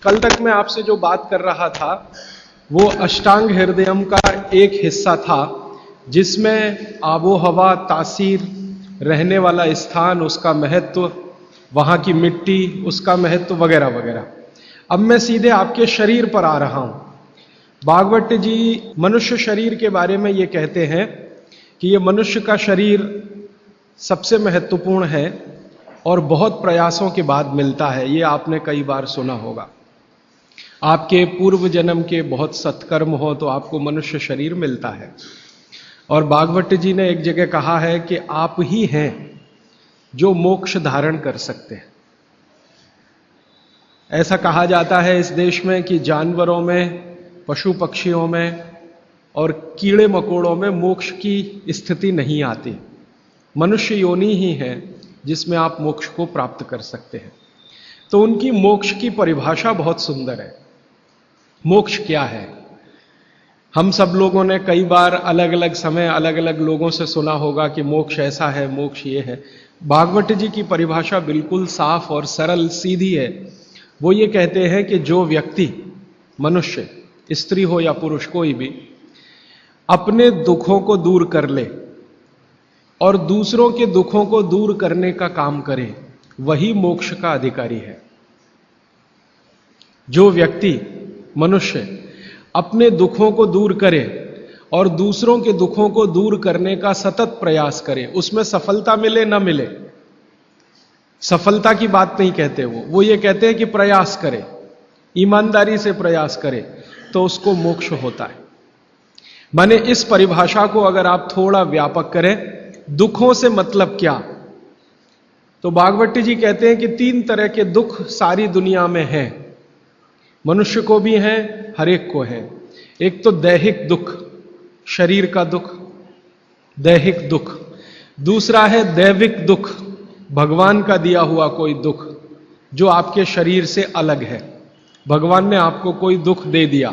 कल तक मैं आपसे जो बात कर रहा था वो अष्टांग हृदयम का एक हिस्सा था, जिसमें आबो हवा, तासीर, रहने वाला स्थान, उसका महत्व, वहाँ की मिट्टी, उसका महत्व वगैरह वगैरह। अब मैं सीधे आपके शरीर पर आ रहा हूँ। भागवत जी मनुष्य शरीर के बारे में ये कहते हैं कि ये मनुष्य का शरीर सबसे महत्वपूर्ण है और बहुत प्रयासों के बाद मिलता है। ये आपने कई बार सुना होगा। आपके पूर्व जन्म के बहुत सत्कर्म हो तो आपको मनुष्य शरीर मिलता है। और भागवत जी ने एक जगह कहा है कि आप ही हैं जो मोक्ष धारण कर सकते हैं। ऐसा कहा जाता है इस देश में कि जानवरों में, पशु पक्षियों में और कीड़े मकोड़ों में मोक्ष की स्थिति नहीं आती। मनुष्य योनि ही है जिसमें आप मोक्ष को प्राप्त कर सकते हैं। तो उनकी मोक्ष की परिभाषा बहुत सुंदर है। मोक्ष क्या है? हम सब लोगों ने कई बार अलग अलग समय अलग अलग लोगों से सुना होगा कि मोक्ष ऐसा है, मोक्ष ये है। भागवत जी की परिभाषा बिल्कुल साफ और सरल सीधी है। वो ये कहते हैं कि जो व्यक्ति, मनुष्य, स्त्री हो या पुरुष, कोई भी, अपने दुखों को दूर कर ले और दूसरों के दुखों को दूर करने का काम करे, वही मोक्ष का अधिकारी है। जो व्यक्ति, मनुष्य, अपने दुखों को दूर करे और दूसरों के दुखों को दूर करने का सतत प्रयास करे, उसमें सफलता मिले ना मिले, सफलता की बात नहीं कहते वो ये कहते हैं कि प्रयास करे, ईमानदारी से प्रयास करे, तो उसको मोक्ष होता है। माने इस परिभाषा को अगर आप थोड़ा व्यापक करें, दुखों से मतलब क्या, तो भागवत जी कहते हैं कि 3 तरह के दुख सारी दुनिया में हैं। मनुष्य को भी हैं, हर एक को है। एक तो दैहिक दुख, शरीर का दुख, दैहिक दुख। दूसरा है दैविक दुख, भगवान का दिया हुआ कोई दुख जो आपके शरीर से अलग है। भगवान ने आपको कोई दुख दे दिया,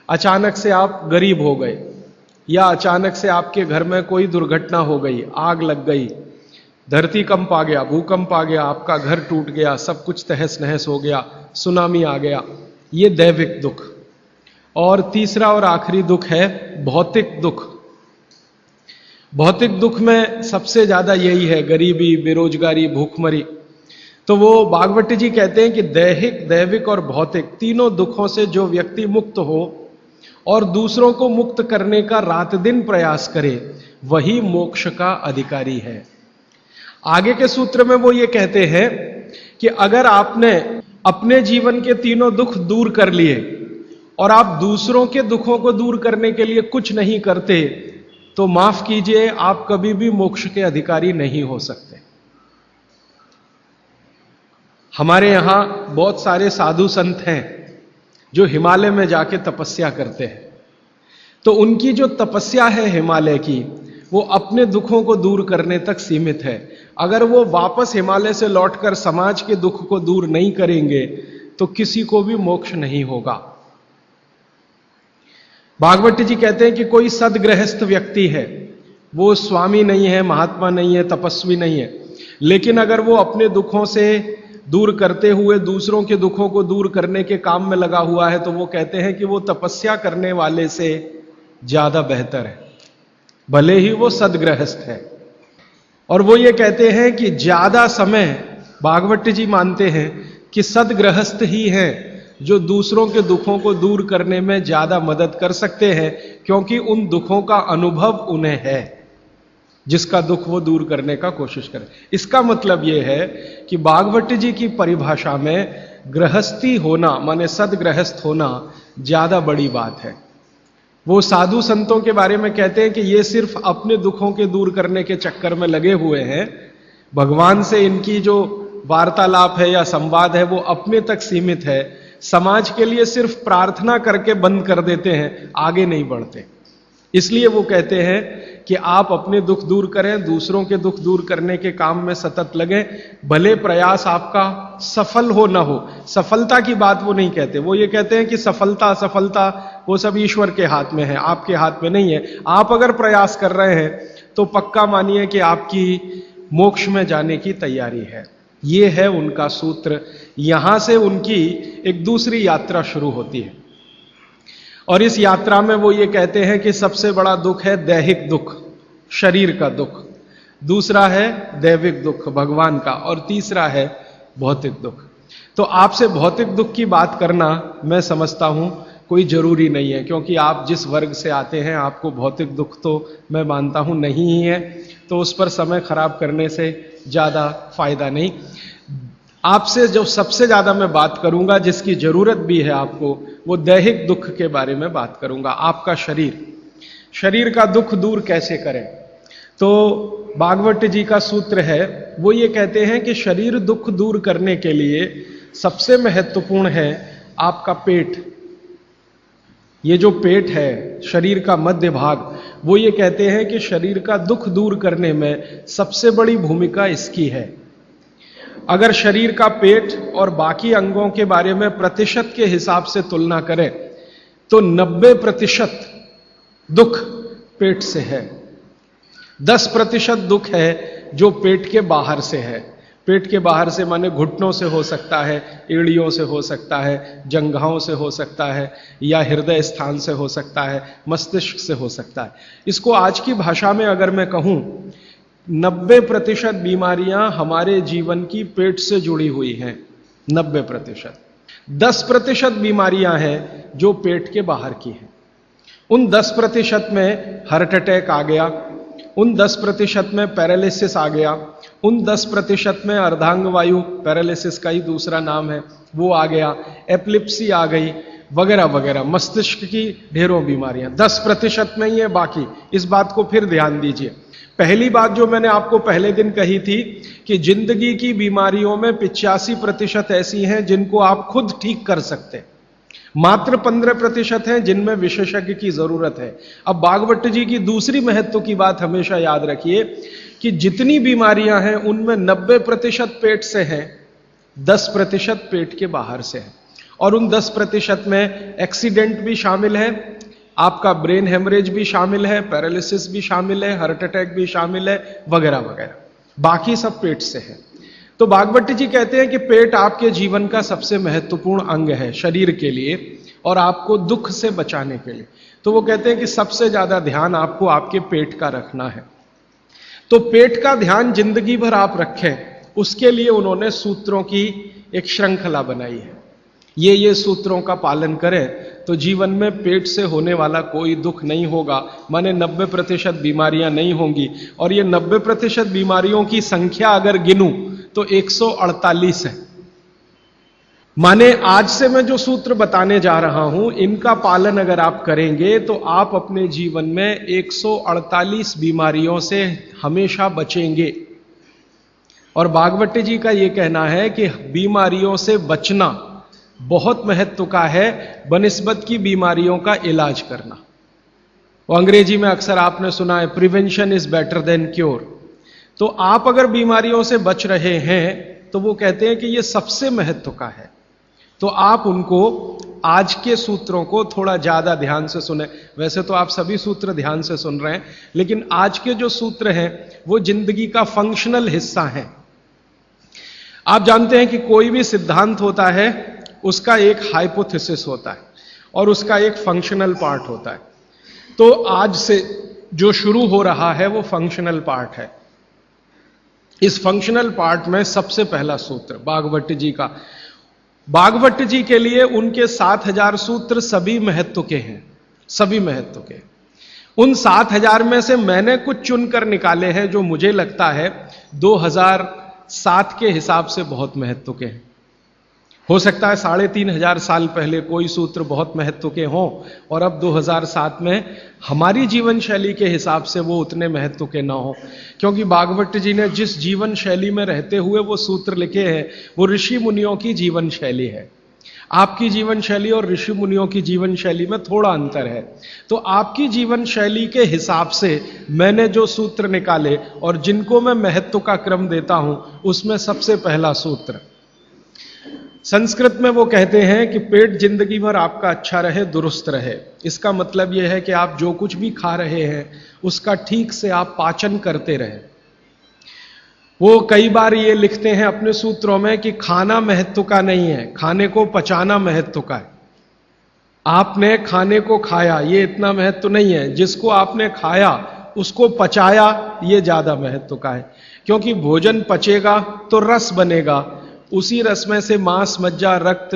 अचानक से आप गरीब हो गए, या अचानक से आपके घर में कोई दुर्घटना हो गई, आग लग गई, धरती कंप आ गया, भूकंप आ गया, आपका घर टूट गया, सब कुछ तहस नहस हो गया, सुनामी आ गया, ये दैविक दुख। और तीसरा और आखिरी दुख है भौतिक दुख। भौतिक दुख में सबसे ज्यादा यही है, गरीबी, बेरोजगारी, भूखमरी। तो वो भागवत जी कहते हैं कि दैहिक, दैविक और भौतिक तीनों दुखों से जो व्यक्ति मुक्त हो और दूसरों को मुक्त करने का रात दिन प्रयास करे, वही मोक्ष का अधिकारी है। आगे के सूत्र में वो ये कहते हैं कि अगर आपने अपने जीवन के तीनों दुख दूर कर लिए और आप दूसरों के दुखों को दूर करने के लिए कुछ नहीं करते, तो माफ कीजिए, आप कभी भी मोक्ष के अधिकारी नहीं हो सकते। हमारे यहां बहुत सारे साधु संत हैं जो हिमालय में जाके तपस्या करते हैं। तो उनकी जो तपस्या है हिमालय की, वो अपने दुखों को दूर करने तक सीमित है। अगर वो वापस हिमालय से लौटकर समाज के दुख को दूर नहीं करेंगे तो किसी को भी मोक्ष नहीं होगा। भागवत जी कहते हैं कि कोई सदगृहस्थ व्यक्ति है, वो स्वामी नहीं है, महात्मा नहीं है, तपस्वी नहीं है, लेकिन अगर वो अपने दुखों से दूर करते हुए दूसरों के दुखों को दूर करने के काम में लगा हुआ है, तो वो कहते हैं कि वो तपस्या करने वाले से ज्यादा बेहतर है, भले ही वो सदगृहस्थ है। और वो ये कहते हैं कि ज्यादा समय, भागवत जी मानते हैं कि सदगृहस्थ ही हैं जो दूसरों के दुखों को दूर करने में ज्यादा मदद कर सकते हैं, क्योंकि उन दुखों का अनुभव उन्हें है, जिसका दुख वो दूर करने का कोशिश करें। इसका मतलब यह है कि भागवत जी की परिभाषा में गृहस्थी होना, माने सदगृहस्थ होना, ज्यादा बड़ी बात है। वो साधु संतों के बारे में कहते हैं कि ये सिर्फ अपने दुखों के दूर करने के चक्कर में लगे हुए हैं। भगवान से इनकी जो वार्तालाप है या संवाद है वो अपने तक सीमित है। समाज के लिए सिर्फ प्रार्थना करके बंद कर देते हैं, आगे नहीं बढ़ते। इसलिए वो कहते हैं कि आप अपने दुख दूर करें, दूसरों के दुख दूर करने के काम में सतत लगें, भले प्रयास आपका सफल हो ना हो। सफलता की बात वो नहीं कहते, वो ये कहते हैं कि सफलता असफलता वो सब ईश्वर के हाथ में है, आपके हाथ में नहीं है। आप अगर प्रयास कर रहे हैं तो पक्का मानिए कि आपकी मोक्ष में जाने की तैयारी है। ये है उनका सूत्र। यहां से उनकी एक दूसरी यात्रा शुरू होती है और इस यात्रा में वो ये कहते हैं कि सबसे बड़ा दुख है दैहिक दुख, शरीर का दुख, दूसरा है दैविक दुख भगवान का, और तीसरा है भौतिक दुख। तो आपसे भौतिक दुख की बात करना मैं समझता हूं कोई जरूरी नहीं है, क्योंकि आप जिस वर्ग से आते हैं आपको भौतिक दुख तो मैं मानता हूं नहीं ही है, तो उस पर समय खराब करने से ज्यादा फायदा नहीं। आपसे जो सबसे ज्यादा मैं बात करूंगा, जिसकी जरूरत भी है आपको, वो दैहिक दुख के बारे में बात करूंगा। आपका शरीर का दुख दूर कैसे करें। तो भागवत जी का सूत्र है, वो ये कहते हैं कि शरीर दुख दूर करने के लिए सबसे महत्वपूर्ण है आपका पेट। ये जो पेट है, शरीर का मध्य भाग, वो ये कहते हैं कि शरीर का दुख दूर करने में सबसे बड़ी भूमिका इसकी है। अगर शरीर का पेट और बाकी अंगों के बारे में प्रतिशत के हिसाब से तुलना करें तो 90% दुख पेट से है, 10% दुख है जो पेट के बाहर से है। पेट के बाहर से माने घुटनों से हो सकता है, एड़ियों से हो सकता है, जंघाओं से हो सकता है, या हृदय स्थान से हो सकता है, मस्तिष्क से हो सकता है। इसको आज की भाषा में अगर मैं कहूं, 90% बीमारियां हमारे जीवन की पेट से जुड़ी हुई हैं। 90%। 10% बीमारियां हैं जो पेट के बाहर की हैं। उन 10% में हार्ट अटैक आ गया, उन 10% में पैरालिसिस आ गया, उन 10% में अर्धांग वायु, पैरालिसिस का ही दूसरा नाम है, वो आ गया, एपिलेप्सी आ गई, वगैरह वगैरह, मस्तिष्क की ढेरों बीमारियां 10% में ही है। बाकी इस बात को फिर ध्यान दीजिए। पहली बात जो मैंने आपको पहले दिन कही थी कि जिंदगी की बीमारियों में 85% ऐसी हैं जिनको आप खुद ठीक कर सकते, मात्र 15% हैं जिनमें विशेषज्ञ की जरूरत है। अब भागवत जी की दूसरी महत्व की बात हमेशा याद रखिए कि जितनी बीमारियां हैं उनमें 90% पेट से हैं, 10% पेट के बाहर से है, और उन 10% में एक्सीडेंट भी शामिल है, आपका ब्रेन हेमरेज भी शामिल है, पैरालिसिस भी शामिल है, हार्ट अटैक भी शामिल है, वगैरह वगैरह, बाकी सब पेट से है। तो भागवत जी कहते हैं कि पेट आपके जीवन का सबसे महत्वपूर्ण अंग है शरीर के लिए और आपको दुख से बचाने के लिए। तो वो कहते हैं कि सबसे ज्यादा ध्यान आपको आपके पेट का रखना है। तो पेट का ध्यान जिंदगी भर आप रखें, उसके लिए उन्होंने सूत्रों की एक श्रृंखला बनाई है। ये सूत्रों का पालन करें तो जीवन में पेट से होने वाला कोई दुख नहीं होगा, माने 90% बीमारियां नहीं होंगी। और ये 90% बीमारियों की संख्या अगर गिनूं तो 148 है। माने आज से मैं जो सूत्र बताने जा रहा हूं, इनका पालन अगर आप करेंगे तो आप अपने जीवन में 148 बीमारियों से हमेशा बचेंगे। और भागवत जी का यह कहना है कि बीमारियों से बचना बहुत महत्व का है बनिस्बत की बीमारियों का इलाज करना। वो अंग्रेजी में अक्सर आपने सुना है, prevention is better than cure. तो आप अगर बीमारियों से बच रहे हैं तो वो कहते हैं कि ये सबसे महत्व का है। तो आप उनको, आज के सूत्रों को थोड़ा ज्यादा ध्यान से सुने। वैसे तो आप सभी सूत्र ध्यान से सुन रहे हैं, लेकिन आज के जो सूत्र हैं वो जिंदगी का फंक्शनल हिस्सा है। आप जानते हैं कि कोई भी सिद्धांत होता है, उसका एक हाइपोथेसिस होता है और उसका एक फंक्शनल पार्ट होता है। तो आज से जो शुरू हो रहा है वो फंक्शनल पार्ट है। इस फंक्शनल पार्ट में सबसे पहला सूत्र भागवत जी का, भागवत जी के लिए उनके 7000 सूत्र सभी महत्व के हैं, सभी महत्व के। उन 7000 में से मैंने कुछ चुनकर निकाले हैं जो मुझे लगता है 2007 के हिसाब से बहुत महत्व के हैं। हो सकता है 3500 साल पहले कोई सूत्र बहुत महत्व के हों और अब 2007 में हमारी जीवन शैली के हिसाब से वो उतने महत्व के ना हो, क्योंकि भागवत जी ने जिस जीवन शैली में रहते हुए वो सूत्र लिखे हैं वो ऋषि मुनियों की जीवन शैली है। आपकी जीवन शैली और ऋषि मुनियों की जीवन शैली में थोड़ा अंतर है। तो आपकी जीवन शैली के हिसाब से मैंने जो सूत्र निकाले और जिनको मैं महत्व का क्रम देता हूं, उसमें सबसे पहला सूत्र, संस्कृत में वो कहते हैं कि पेट जिंदगी भर आपका अच्छा रहे, दुरुस्त रहे। इसका मतलब यह है कि आप जो कुछ भी खा रहे हैं उसका ठीक से आप पाचन करते रहे। वो कई बार ये लिखते हैं अपने सूत्रों में कि खाना महत्व का नहीं है, खाने को पचाना महत्व का है। आपने खाने को खाया, ये इतना महत्व नहीं है, जिसको आपने खाया उसको पचाया, ये ज्यादा महत्व का है। क्योंकि भोजन पचेगा तो रस बनेगा, उसी रस में से मांस, मज्जा, रक्त,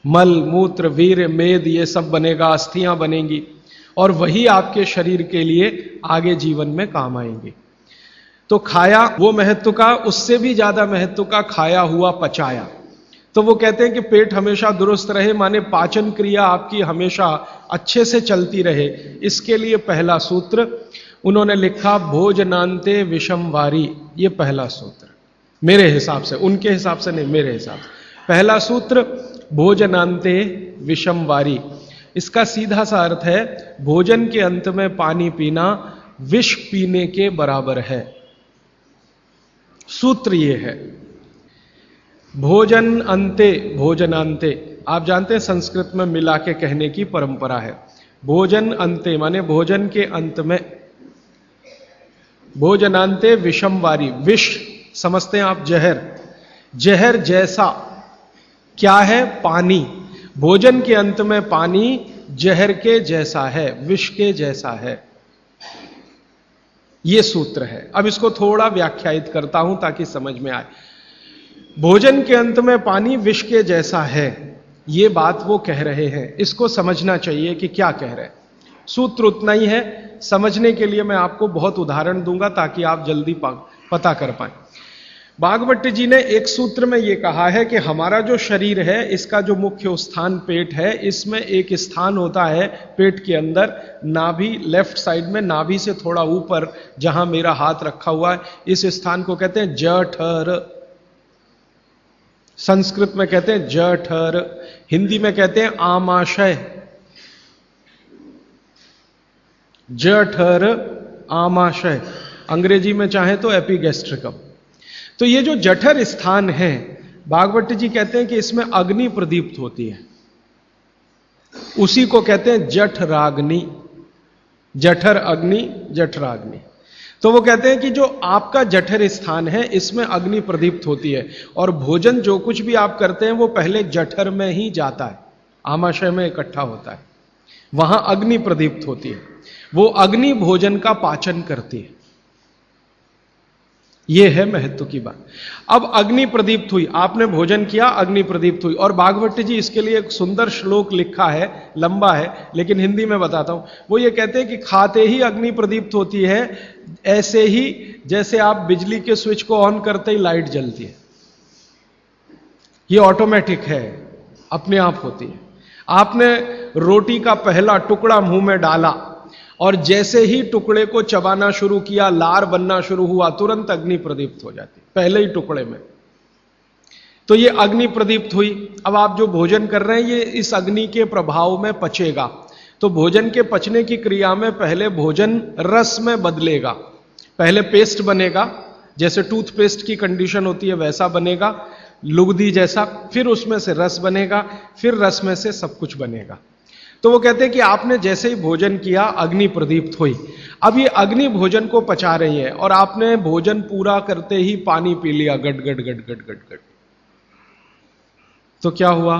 मल, मूत्र, वीर्य, मेद, ये सब बनेगा, अस्थियां बनेंगी, और वही आपके शरीर के लिए आगे जीवन में काम आएंगे। तो खाया वो महत्व का, उससे भी ज्यादा महत्व का खाया हुआ पचाया। तो वो कहते हैं कि पेट हमेशा दुरुस्त रहे, माने पाचन क्रिया आपकी हमेशा अच्छे से चलती रहे, इसके लिए पहला सूत्र उन्होंने लिखा भोजनांते विषम वारी। ये पहला सूत्र मेरे हिसाब से, उनके हिसाब से नहीं, मेरे हिसाब से पहला सूत्र भोजनांते विषम वारी। इसका सीधा सा अर्थ है भोजन के अंत में पानी पीना विष पीने के बराबर है। सूत्र ये है भोजन अंते, भोजनांते, आप जानते हैं संस्कृत में मिला के कहने की परंपरा है। भोजन अंते माने भोजन के अंत में, भोजनांते विषम वारी, विष समझते हैं आप जहर, जहर जैसा क्या है? पानी। भोजन के अंत में पानी जहर के जैसा है, विष के जैसा है। यह सूत्र है। अब इसको थोड़ा व्याख्यायित करता हूं ताकि समझ में आए। भोजन के अंत में पानी विष के जैसा है, यह बात वो कह रहे हैं। इसको समझना चाहिए कि क्या कह रहे हैं। सूत्र उतना ही है, समझने के लिए मैं आपको बहुत उदाहरण दूंगा ताकि आप जल्दी पता कर पाए। भागवत जी ने एक सूत्र में यह कहा है कि हमारा जो शरीर है, इसका जो मुख्य स्थान पेट है, इसमें एक स्थान होता है पेट के अंदर, नाभि, लेफ्ट साइड में, नाभि से थोड़ा ऊपर जहां मेरा हाथ रखा हुआ है, इस स्थान को कहते हैं जठर। संस्कृत में कहते हैं जठर, हिंदी में कहते हैं आमाशय। जठर, आमाशय, अंग्रेजी में चाहे तो एपिगैस्ट्रिकम। तो ये जो जठर स्थान है, भागवत जी कहते हैं कि इसमें अग्नि प्रदीप्त होती है, उसी को कहते हैं जठराग्नि। जठर अग्नि, जठराग्नि। तो वो कहते हैं कि जो आपका जठर स्थान है, इसमें अग्नि प्रदीप्त होती है, और भोजन जो कुछ भी आप करते हैं वो पहले जठर में ही जाता है, आमाशय में इकट्ठा होता है, वहां अग्नि प्रदीप्त होती है। वो अग्नि भोजन का पाचन करती है। यह है महत्व की बात। अब अग्नि प्रदीप्त हुई, आपने भोजन किया, अग्नि प्रदीप्त हुई। और भागवत जी इसके लिए एक सुंदर श्लोक लिखा है, लंबा है लेकिन हिंदी में बताता हूं। वो ये कहते हैं कि खाते ही अग्नि प्रदीप्त होती है, ऐसे ही जैसे आप बिजली के स्विच को ऑन करते ही लाइट जलती है। ये ऑटोमेटिक है, अपने आप होती है। आपने रोटी का पहला टुकड़ा मुंह में डाला और जैसे ही टुकड़े को चबाना शुरू किया, लार बनना शुरू हुआ, तुरंत अग्नि प्रदीप्त हो जाती, पहले ही टुकड़े में। तो ये अग्नि प्रदीप्त हुई। अब आप जो भोजन कर रहे हैं, ये इस अग्नि के प्रभाव में पचेगा। तो भोजन के पचने की क्रिया में पहले भोजन रस में बदलेगा। पहले पेस्ट बनेगा, जैसे टूथपेस्ट की कंडीशन होती है वैसा बनेगा, लुगदी जैसा। फिर उसमें से रस बनेगा, फिर रस में से सब कुछ बनेगा। तो वो कहते हैं कि आपने जैसे ही भोजन किया, अग्नि प्रदीप्त हुई। अब ये अग्नि भोजन को पचा रही है, और आपने भोजन पूरा करते ही पानी पी लिया, गट गट गट गट गट गट। तो क्या हुआ?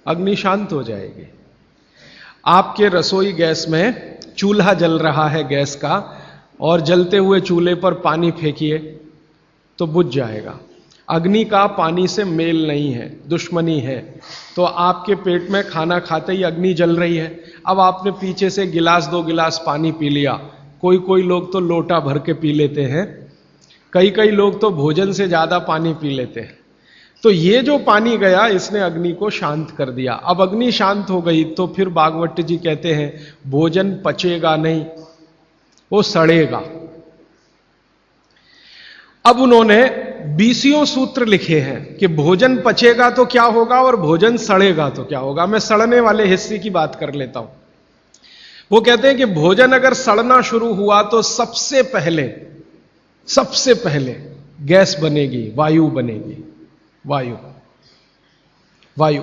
अग्नि शांत हो जाएगी। आपके रसोई गैस में चूल्हा जल रहा है गैस का, और जलते हुए चूल्हे पर पानी फेंकिए तो बुझ जाएगा। अग्नि का पानी से मेल नहीं है, दुश्मनी है। तो आपके पेट में खाना खाते ही अग्नि जल रही है। अब आपने पीछे से गिलास 2 गिलास पानी पी लिया। कोई कोई लोग तो लोटा भर के पी लेते हैं, कई लोग तो भोजन से ज्यादा पानी पी लेते हैं। तो ये जो पानी गया, इसने अग्नि को शांत कर दिया। अब अग्नि शांत हो गई तो फिर भागवत जी कहते हैं भोजन पचेगा नहीं, वो सड़ेगा। अब उन्होंने 20 सूत्र लिखे हैं कि भोजन पचेगा तो क्या होगा और भोजन सड़ेगा तो क्या होगा। मैं सड़ने वाले हिस्से की बात कर लेता हूं। वो कहते हैं कि भोजन अगर सड़ना शुरू हुआ तो सबसे पहले गैस बनेगी, वायु बनेगी, वायु।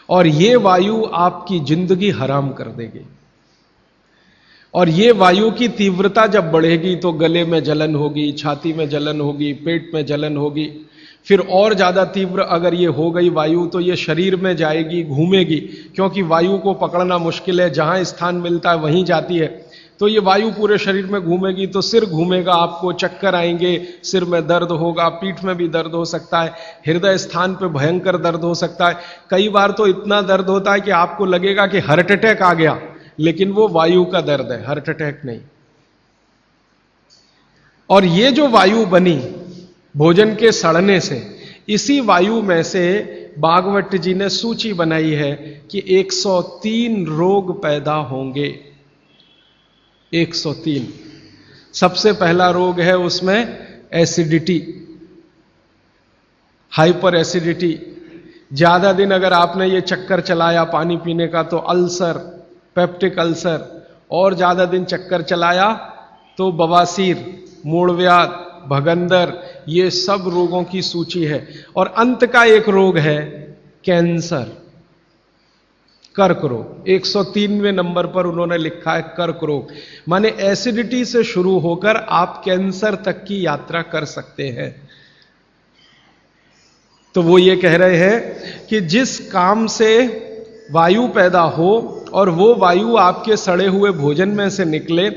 और ये वायु आपकी जिंदगी हराम कर देगी। और ये वायु की तीव्रता जब बढ़ेगी तो गले में जलन होगी, छाती में जलन होगी, पेट में जलन होगी। फिर और ज्यादा तीव्र अगर ये हो गई वायु तो ये शरीर में जाएगी, घूमेगी, क्योंकि वायु को पकड़ना मुश्किल है, जहां स्थान मिलता है वहीं जाती है। तो ये वायु पूरे शरीर में घूमेगी तो सिर घूमेगा, आपको चक्कर आएंगे, सिर में दर्द होगा, पीठ में भी दर्द हो सकता है, हृदय स्थान पे भयंकर दर्द हो सकता है। कई बार तो इतना दर्द होता है कि आपको लगेगा कि हार्ट अटैक आ गया, लेकिन वो वायु का दर्द है, हार्ट अटैक नहीं। और ये जो वायु बनी भोजन के सड़ने से, इसी वायु में से भागवत जी ने सूची बनाई है कि 103 रोग पैदा होंगे। 103। सबसे पहला रोग है उसमें एसिडिटी, हाइपर एसिडिटी। ज्यादा दिन अगर आपने ये चक्कर चलाया पानी पीने का तो अल्सर, पेप्टिक अल्सर, और ज्यादा दिन चक्कर चलाया तो बवासीर, मूढ़व्याध, भगंदर, ये सब रोगों की सूची है। और अंत का एक रोग है कैंसर, कर्क रोग। 103वें नंबर पर उन्होंने लिखा है कर्क रोग। माने एसिडिटी से शुरू होकर आप कैंसर तक की यात्रा कर सकते हैं। तो वो ये कह रहे हैं कि जिस काम से वायु पैदा हो और वो वायु आपके सड़े हुए भोजन में से निकले,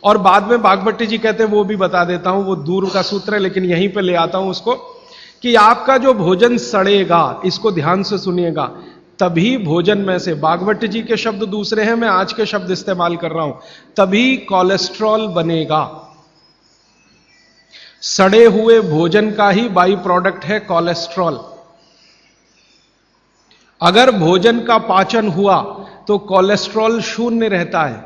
और बाद में भागवत जी कहते हैं, वो भी बता देता हूं, वो दूर का सूत्र है लेकिन यहीं पे ले आता हूं उसको, कि आपका जो भोजन सड़ेगा, इसको ध्यान से सुनिएगा, तभी भोजन में से, भागवत जी के शब्द दूसरे हैं, मैं आज के शब्द इस्तेमाल कर रहा हूं, तभी कोलेस्ट्रॉल बनेगा। सड़े हुए भोजन का ही बाई प्रोडक्ट है कोलेस्ट्रॉल। अगर भोजन का पाचन हुआ तो कोलेस्ट्रॉल शून्य रहता है,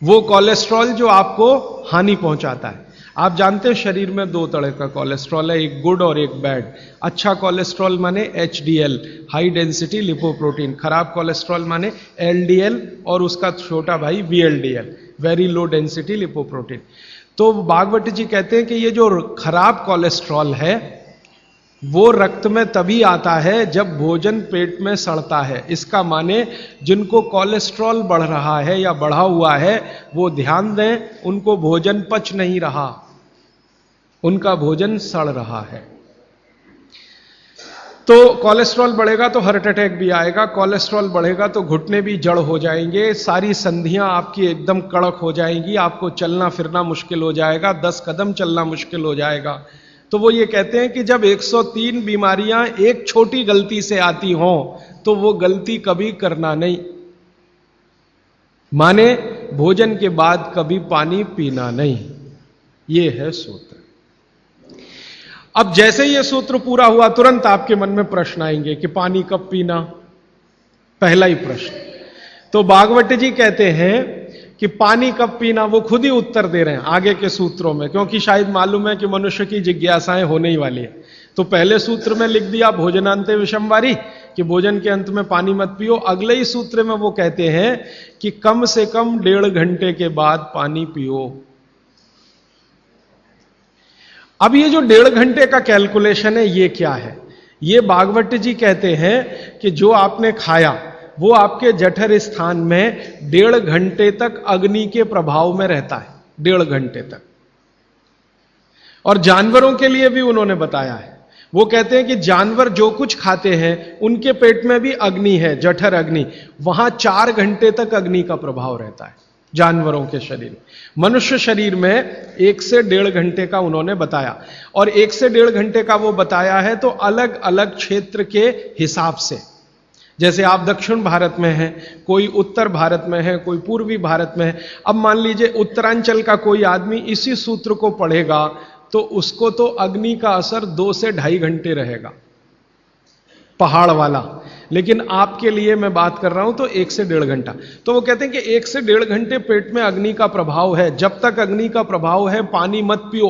वो कोलेस्ट्रॉल जो आपको हानि पहुंचाता है। आप जानते हैं शरीर में दो तरह का कोलेस्ट्रॉल है, एक गुड और एक बैड। अच्छा कोलेस्ट्रॉल माने एचडीएल, हाई डेंसिटी लिपोप्रोटीन। खराब कोलेस्ट्रॉल माने एलडीएल और उसका छोटा भाई VLDL, very low density lipoprotein. तो भागवत जी कहते हैं कि ये जो खराब कोलेस्ट्रॉल है वो रक्त में तभी आता है जब भोजन पेट में सड़ता है। इसका माने जिनको कोलेस्ट्रॉल बढ़ रहा है या बढ़ा हुआ है वो ध्यान दें, उनको भोजन पच नहीं रहा, उनका भोजन सड़ रहा है। तो कोलेस्ट्रॉल बढ़ेगा तो हार्ट अटैक भी आएगा, कोलेस्ट्रॉल बढ़ेगा तो घुटने भी जड़ हो जाएंगे, सारी संधियां आपकी एकदम कड़क हो जाएंगी, आपको चलना फिरना मुश्किल हो जाएगा, 10 कदम चलना मुश्किल हो जाएगा। तो वो ये कहते हैं कि जब 103 बीमारियां एक छोटी गलती से आती हों तो वो गलती कभी करना नहीं। माने भोजन के बाद कभी पानी पीना नहीं। ये है सूत्र। अब जैसे ये सूत्र पूरा हुआ तुरंत आपके मन में प्रश्न आएंगे कि पानी कब पीना, पहला ही प्रश्न। तो भागवत जी कहते हैं कि पानी कब पीना वो खुद ही उत्तर दे रहे हैं आगे के सूत्रों में, क्योंकि शायद मालूम है कि मनुष्य की जिज्ञासाएं होने ही वाली है। तो पहले सूत्र में लिख दिया भोजनांते विषमवारी कि भोजन के अंत में पानी मत पियो। अगले ही सूत्र में वो कहते हैं कि कम से कम 1.5 घंटे के बाद पानी पियो। अब ये जो 1.5 घंटे का कैलकुलेशन है ये क्या है? ये भागवत जी कहते हैं कि जो आपने खाया वो आपके जठर स्थान में 1.5 घंटे तक अग्नि के प्रभाव में रहता है, 1.5 घंटे तक। और जानवरों के लिए भी उन्होंने बताया है। वो कहते हैं कि जानवर जो कुछ खाते हैं उनके पेट में भी अग्नि है, जठर अग्नि, वहां 4 घंटे तक अग्नि का प्रभाव रहता है जानवरों के शरीर में। मनुष्य शरीर में 1 से 1.5 घंटे का उन्होंने बताया, और 1 से 1.5 घंटे का वो बताया है तो अलग अलग क्षेत्र के हिसाब से। जैसे आप दक्षिण भारत में हैं, कोई उत्तर भारत में है, कोई पूर्वी भारत में है। अब मान लीजिए उत्तरांचल का कोई आदमी इसी सूत्र को पढ़ेगा तो उसको तो अग्नि का असर 2 से 2.5 घंटे रहेगा, पहाड़ वाला। लेकिन आपके लिए मैं बात कर रहा हूं तो 1 से 1.5 घंटा। तो वो कहते हैं कि 1 से 1.5 घंटे पेट में अग्नि का प्रभाव है। जब तक अग्नि का प्रभाव है पानी मत पियो,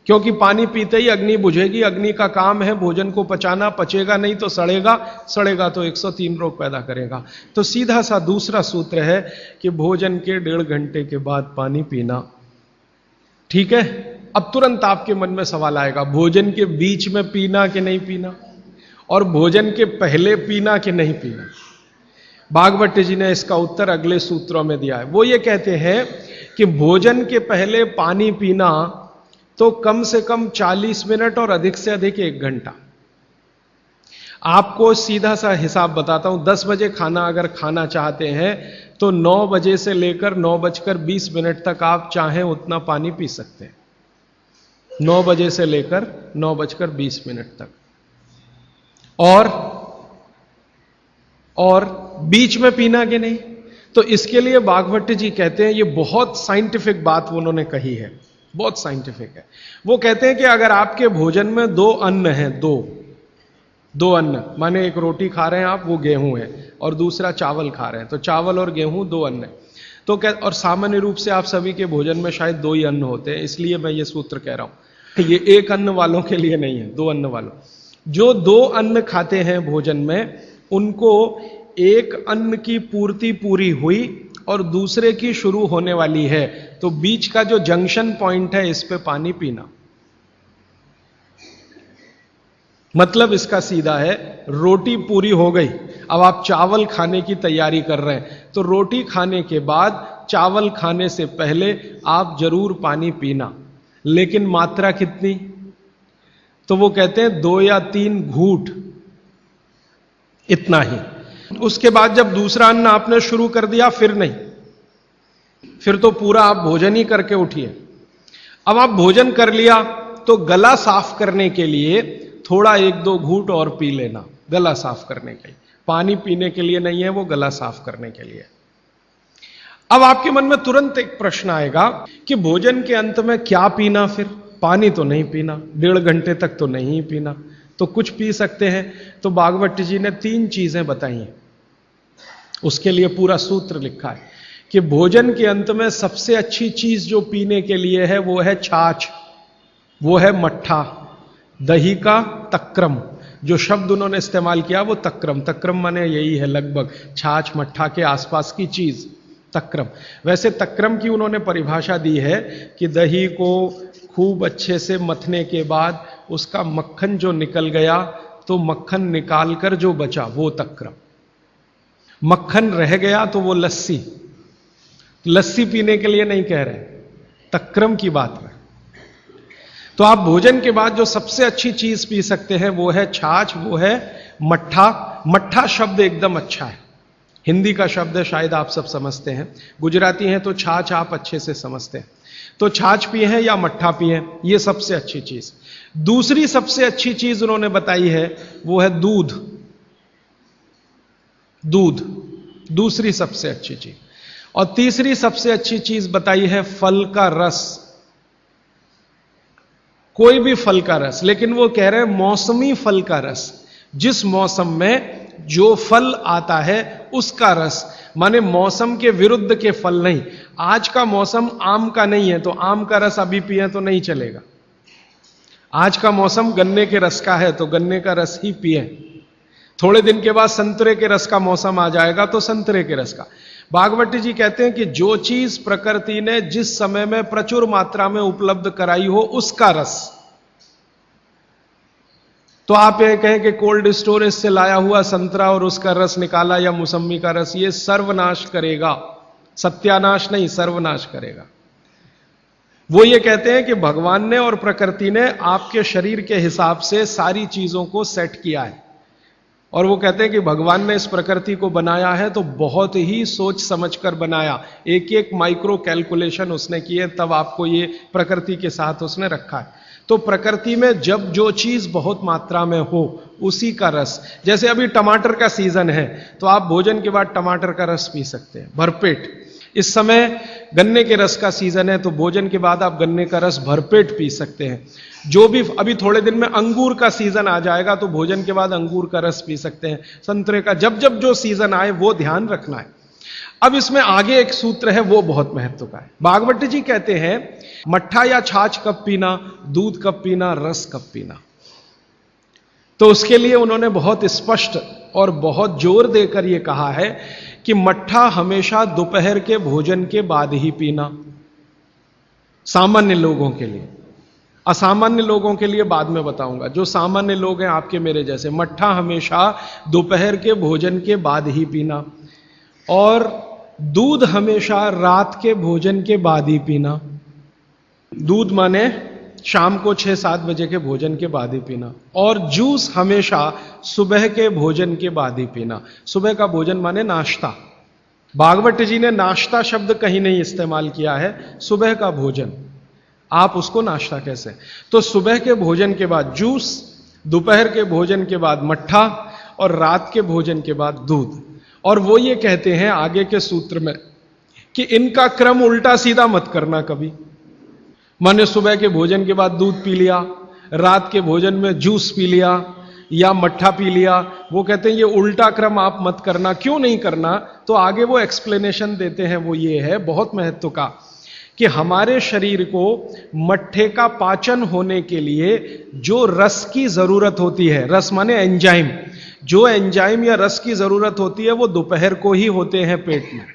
क्योंकि पानी पीते ही अग्नि बुझेगी। अग्नि का काम है भोजन को पचाना, पचेगा नहीं तो सड़ेगा, सड़ेगा तो 103 रोग पैदा करेगा। तो सीधा सा दूसरा सूत्र है कि भोजन के 1.5 घंटे के बाद पानी पीना। ठीक है, अब तुरंत आपके मन में सवाल आएगा, भोजन के बीच में पीना कि नहीं पीना, और भोजन के पहले पीना कि नहीं पीना। भागवत जी ने इसका उत्तर अगले सूत्रों में दिया है। वो ये कहते हैं कि भोजन के पहले पानी पीना तो कम से कम 40 मिनट और अधिक से अधिक 1 घंटा। आपको सीधा सा हिसाब बताता हूं, 10 बजे खाना अगर खाना चाहते हैं तो 9 बजे से लेकर 9:20 तक आप चाहें उतना पानी पी सकते हैं। 9 बजे से लेकर 9:20 तक। और बीच में पीना कि नहीं, तो इसके लिए भागवत जी कहते हैं, ये बहुत साइंटिफिक बात उन्होंने कही है, बहुत साइंटिफिक है। वो कहते हैं कि अगर आपके भोजन में 2 अन्न हैं, दो अन्न, माने एक रोटी खा रहे हैं आप, वो गेहूं है, और दूसरा चावल खा रहे हैं, तो चावल और गेहूं 2 अन्न है। तो और सामान्य रूप से आप सभी के भोजन में शायद 2 ही अन्न होते हैं, इसलिए मैं ये सूत्र कह रहा हूं। ये 1 अन्न वालों के लिए नहीं है, 2 अन्न वालों। जो 2 अन्न खाते हैं भोजन में, उनको एक अन्न की पूर्ति पूरी हुई और दूसरे की शुरू होने वाली है, तो बीच का जो जंक्शन पॉइंट है, इस पे पानी पीना। मतलब इसका सीधा है, रोटी पूरी हो गई, अब आप चावल खाने की तैयारी कर रहे हैं, तो रोटी खाने के बाद चावल खाने से पहले आप जरूर पानी पीना, लेकिन मात्रा कितनी? तो वो कहते हैं 2 या 3 घूंट, इतना ही। उसके बाद जब दूसरा अन्न आपने शुरू कर दिया, फिर नहीं, फिर तो पूरा आप भोजन ही करके उठिए। अब आप भोजन कर लिया तो गला साफ करने के लिए थोड़ा 1-2 घूंट और पी लेना, गला साफ करने के लिए। पानी पीने के लिए नहीं है, वो गला साफ करने के लिए। अब आपके मन में तुरंत एक प्रश्न आएगा कि भोजन के अंत में क्या पीना? फिर पानी तो नहीं पीना, 1.5 घंटे तक तो नहीं पीना, तो कुछ पी सकते हैं। तो भागवत जी ने 3 चीजें बताई हैं, उसके लिए पूरा सूत्र लिखा है कि भोजन के अंत में सबसे अच्छी चीज जो पीने के लिए है वो है छाछ, वो है मट्ठा, दही का तक्रम। जो शब्द उन्होंने इस्तेमाल किया वो तक्रम, तक्रम माने यही है लगभग छाछ मट्ठा के आसपास की चीज, तक्रम। वैसे तक्रम की उन्होंने परिभाषा दी है कि दही को खूब अच्छे से मथने के बाद उसका मक्खन जो निकल गया, तो मक्खन निकालकर जो बचा वो तक्रम। मक्खन रह गया तो वो लस्सी, लस्सी पीने के लिए नहीं कह रहे, तक्रम की बात है। तो आप भोजन के बाद जो सबसे अच्छी चीज पी सकते हैं वो है छाछ, वो है मट्ठा। मट्ठा शब्द एकदम अच्छा है, हिंदी का शब्द है, शायद आप सब समझते हैं। गुजराती हैं तो छाछ आप अच्छे से समझते हैं। तो छाछ पिए हैं या मट्ठा पिए, ये सबसे अच्छी चीज। दूसरी सबसे अच्छी चीज उन्होंने बताई है वो है दूध, दूध दूसरी सबसे अच्छी चीज। और तीसरी सबसे अच्छी चीज बताई है फल का रस, कोई भी फल का रस, लेकिन वो कह रहे हैं मौसमी फल का रस, जिस मौसम में जो फल आता है उसका रस, माने मौसम के विरुद्ध के फल नहीं। आज का मौसम आम का नहीं है तो आम का रस अभी पिए तो नहीं चलेगा। आज का मौसम गन्ने के रस का है तो गन्ने का रस ही पिए। थोड़े दिन के बाद संतरे के रस का मौसम आ जाएगा तो संतरे के रस का। भागवत जी कहते हैं कि जो चीज प्रकृति ने जिस समय में प्रचुर मात्रा में उपलब्ध कराई हो उसका रस। तो आप ये कहें कि कोल्ड स्टोरेज से लाया हुआ संतरा और उसका रस निकाला या मौसमी का रस, ये सर्वनाश करेगा, सत्यानाश नहीं, सर्वनाश करेगा। वो ये कहते हैं कि भगवान ने और प्रकृति ने आपके शरीर के हिसाब से सारी चीजों को सेट किया है, और वो कहते हैं कि भगवान ने इस प्रकृति को बनाया है तो बहुत ही सोच समझकर बनाया, एक एक माइक्रो कैलकुलेशन उसने किए, तब आपको ये प्रकृति के साथ उसने रखा है। तो प्रकृति में जब जो चीज बहुत मात्रा में हो उसी का रस, जैसे अभी टमाटर का सीजन है तो आप भोजन के बाद टमाटर का रस पी सकते हैं भरपेट। इस समय गन्ने के रस का सीजन है तो भोजन के बाद आप गन्ने का रस भरपेट पी सकते हैं। जो भी अभी थोड़े दिन में अंगूर का सीजन आ जाएगा तो भोजन के बाद अंगूर का रस पी सकते हैं, संतरे का, जब जब जो सीजन आए वो ध्यान रखना है। अब इसमें आगे एक सूत्र है वो बहुत महत्व का है। भागवत जी कहते हैं मट्ठा या छाछ कब पीना, दूध कब पीना, रस कब पीना। तो उसके लिए उन्होंने बहुत स्पष्ट और बहुत जोर देकर यह कहा है कि मट्ठा हमेशा दोपहर के भोजन के बाद ही पीना, सामान्य लोगों के लिए। असामान्य लोगों के लिए बाद में बताऊंगा। जो सामान्य लोग हैं आपके मेरे जैसे, मट्ठा हमेशा दोपहर के भोजन के बाद ही पीना। और दूध हमेशा रात के भोजन के बाद ही पीना। दूध माने शाम को 6-7 बजे के भोजन के बाद ही पीना। और जूस हमेशा सुबह के भोजन के बाद ही पीना। सुबह का भोजन माने नाश्ता। भागवत जी ने नाश्ता शब्द कहीं नहीं इस्तेमाल किया है, सुबह का भोजन। आप उसको नाश्ता कैसे? तो सुबह के भोजन के बाद जूस, दोपहर के भोजन के बाद मट्ठा और रात के भोजन के बाद दूध। और वो ये कहते हैं आगे के सूत्र में कि इनका क्रम उल्टा सीधा मत करना कभी। माने सुबह के भोजन के बाद दूध पी लिया, रात के भोजन में जूस पी लिया या मट्ठा पी लिया। वो कहते हैं ये उल्टा क्रम आप मत करना। क्यों नहीं करना? तो आगे वो एक्सप्लेनेशन देते हैं, वो ये है बहुत महत्व का, कि हमारे शरीर को मट्ठे का पाचन होने के लिए जो रस की जरूरत होती है, रस माने एंजाइम, जो एंजाइम या रस की जरूरत होती है वो दोपहर को ही होते हैं पेट में।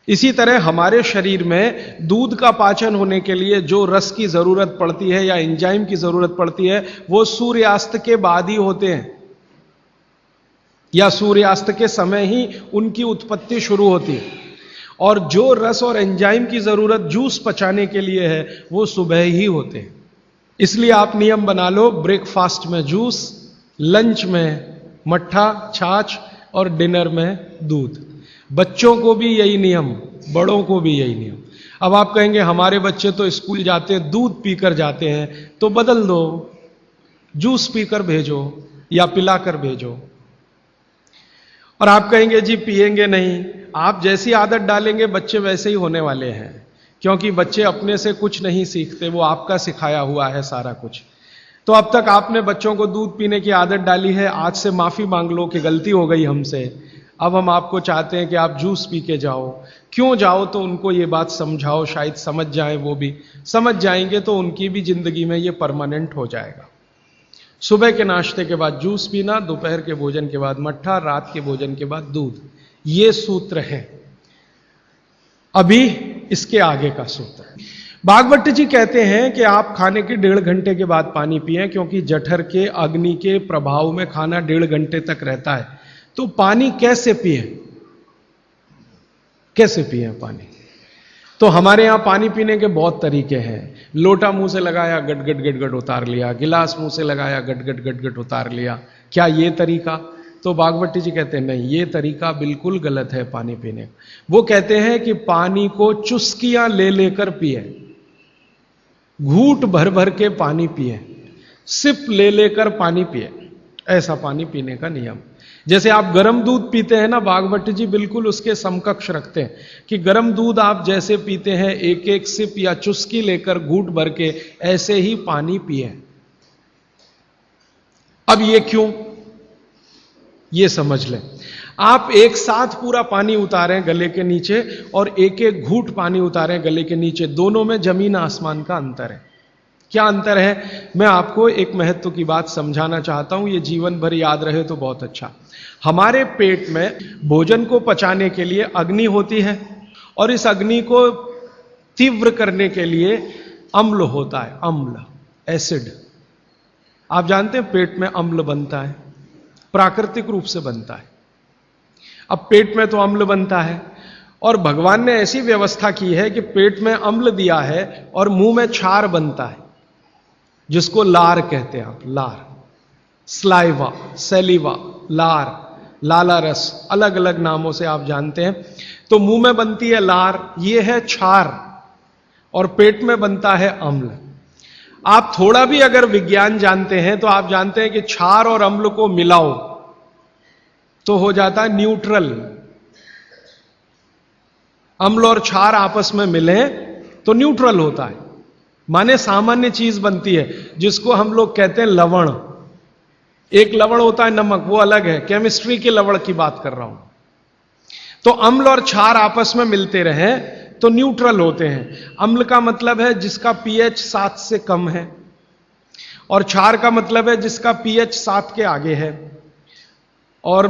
इसी तरह हमारे शरीर में दूध का पाचन होने के लिए जो रस की जरूरत पड़ती है या एंजाइम की जरूरत पड़ती है वो सूर्यास्त के बाद ही होते हैं, या सूर्यास्त के समय ही उनकी उत्पत्ति शुरू होती है। और जो रस और एंजाइम की जरूरत जूस पचाने के लिए है वो सुबह ही होते हैं। इसलिए आप नियम बना लो, ब्रेकफास्ट में जूस, लंच में मट्ठा छाछ और डिनर में दूध। बच्चों को भी यही नियम, बड़ों को भी यही नियम। अब आप कहेंगे हमारे बच्चे तो स्कूल जाते हैं दूध पीकर जाते हैं, तो बदल दो, जूस पीकर भेजो या पिलाकर भेजो। और आप कहेंगे जी पिएंगे नहीं। आप जैसी आदत डालेंगे बच्चे वैसे ही होने वाले हैं, क्योंकि बच्चे अपने से कुछ नहीं सीखते, वो आपका सिखाया हुआ है सारा कुछ। तो अब तक आपने बच्चों को दूध पीने की आदत डाली है, आज से माफी मांग लो कि गलती हो गई हमसे। अब हम आपको चाहते हैं कि आप जूस पी के जाओ। क्यों जाओ? तो उनको ये बात समझाओ, शायद समझ जाएं, वो भी समझ जाएंगे तो उनकी भी जिंदगी में ये परमानेंट हो जाएगा। सुबह के नाश्ते के बाद जूस पीना, दोपहर के भोजन के बाद मट्ठा, रात के भोजन के बाद दूध। ये सूत्र है। अभी इसके आगे का सूत्र भागवत जी कहते हैं कि आप खाने के 1.5 घंटे के बाद पानी पिएं, क्योंकि जठर के अग्नि के प्रभाव में खाना 1.5 घंटे तक रहता है। तो पानी कैसे पिए? कैसे पिए पानी? तो हमारे यहां पानी पीने के बहुत तरीके हैं। लोटा मुंह से लगाया, गट गट गट गट उतार लिया। गिलास मुंह से लगाया, गट गट गट गट उतार लिया। क्या ये तरीका? तो भागवत जी कहते हैं नहीं, ये तरीका बिल्कुल गलत है पानी पीने का। वो कहते हैं कि पानी को चुस्कियां ले लेकर पिए, घूंट भर भर के पानी पिए, सिप ले लेकर पानी पिए। ऐसा पानी पीने का नियम। जैसे आप गर्म दूध पीते हैं ना, भागवत जी बिल्कुल उसके समकक्ष रखते हैं कि गर्म दूध आप जैसे पीते हैं एक एक सिप या चुस्की लेकर घूंट भर के, ऐसे ही पानी पिए। अब ये क्यों, ये समझ लें। आप एक साथ पूरा पानी उतारें गले के नीचे और एक एक घूंट पानी उतारें गले के नीचे, दोनों में जमीन आसमान का अंतर है। क्या अंतर है? मैं आपको एक महत्व की बात समझाना चाहता हूं, ये जीवन भर याद रहे तो बहुत अच्छा। हमारे पेट में भोजन को पचाने के लिए अग्नि होती है, और इस अग्नि को तीव्र करने के लिए अम्ल होता है। अम्ल, एसिड। आप जानते हैं पेट में अम्ल बनता है, प्राकृतिक रूप से बनता है। अब पेट में तो अम्ल बनता है, और भगवान ने ऐसी व्यवस्था की है कि पेट में अम्ल दिया है और मुंह में क्षार बनता है, जिसको लार कहते हैं आप। लार, स्लाइवा, सेलिवा, लार, लाला रस, अलग अलग नामों से आप जानते हैं। तो मुंह में बनती है लार, ये है क्षार, और पेट में बनता है अम्ल। आप थोड़ा भी अगर विज्ञान जानते हैं तो आप जानते हैं कि क्षार और अम्ल को मिलाओ तो हो जाता है न्यूट्रल। अम्ल और क्षार आपस में मिले तो न्यूट्रल होता है, माने सामान्य चीज बनती है, जिसको हम लोग कहते हैं लवण। एक लवण होता है नमक, वो अलग है, केमिस्ट्री के लवण की बात कर रहा हूं। तो अम्ल और क्षार आपस में मिलते रहे तो न्यूट्रल होते हैं। अम्ल का मतलब है जिसका पीएच 7 से कम है, और क्षार का मतलब है जिसका पीएच 7 के आगे है, और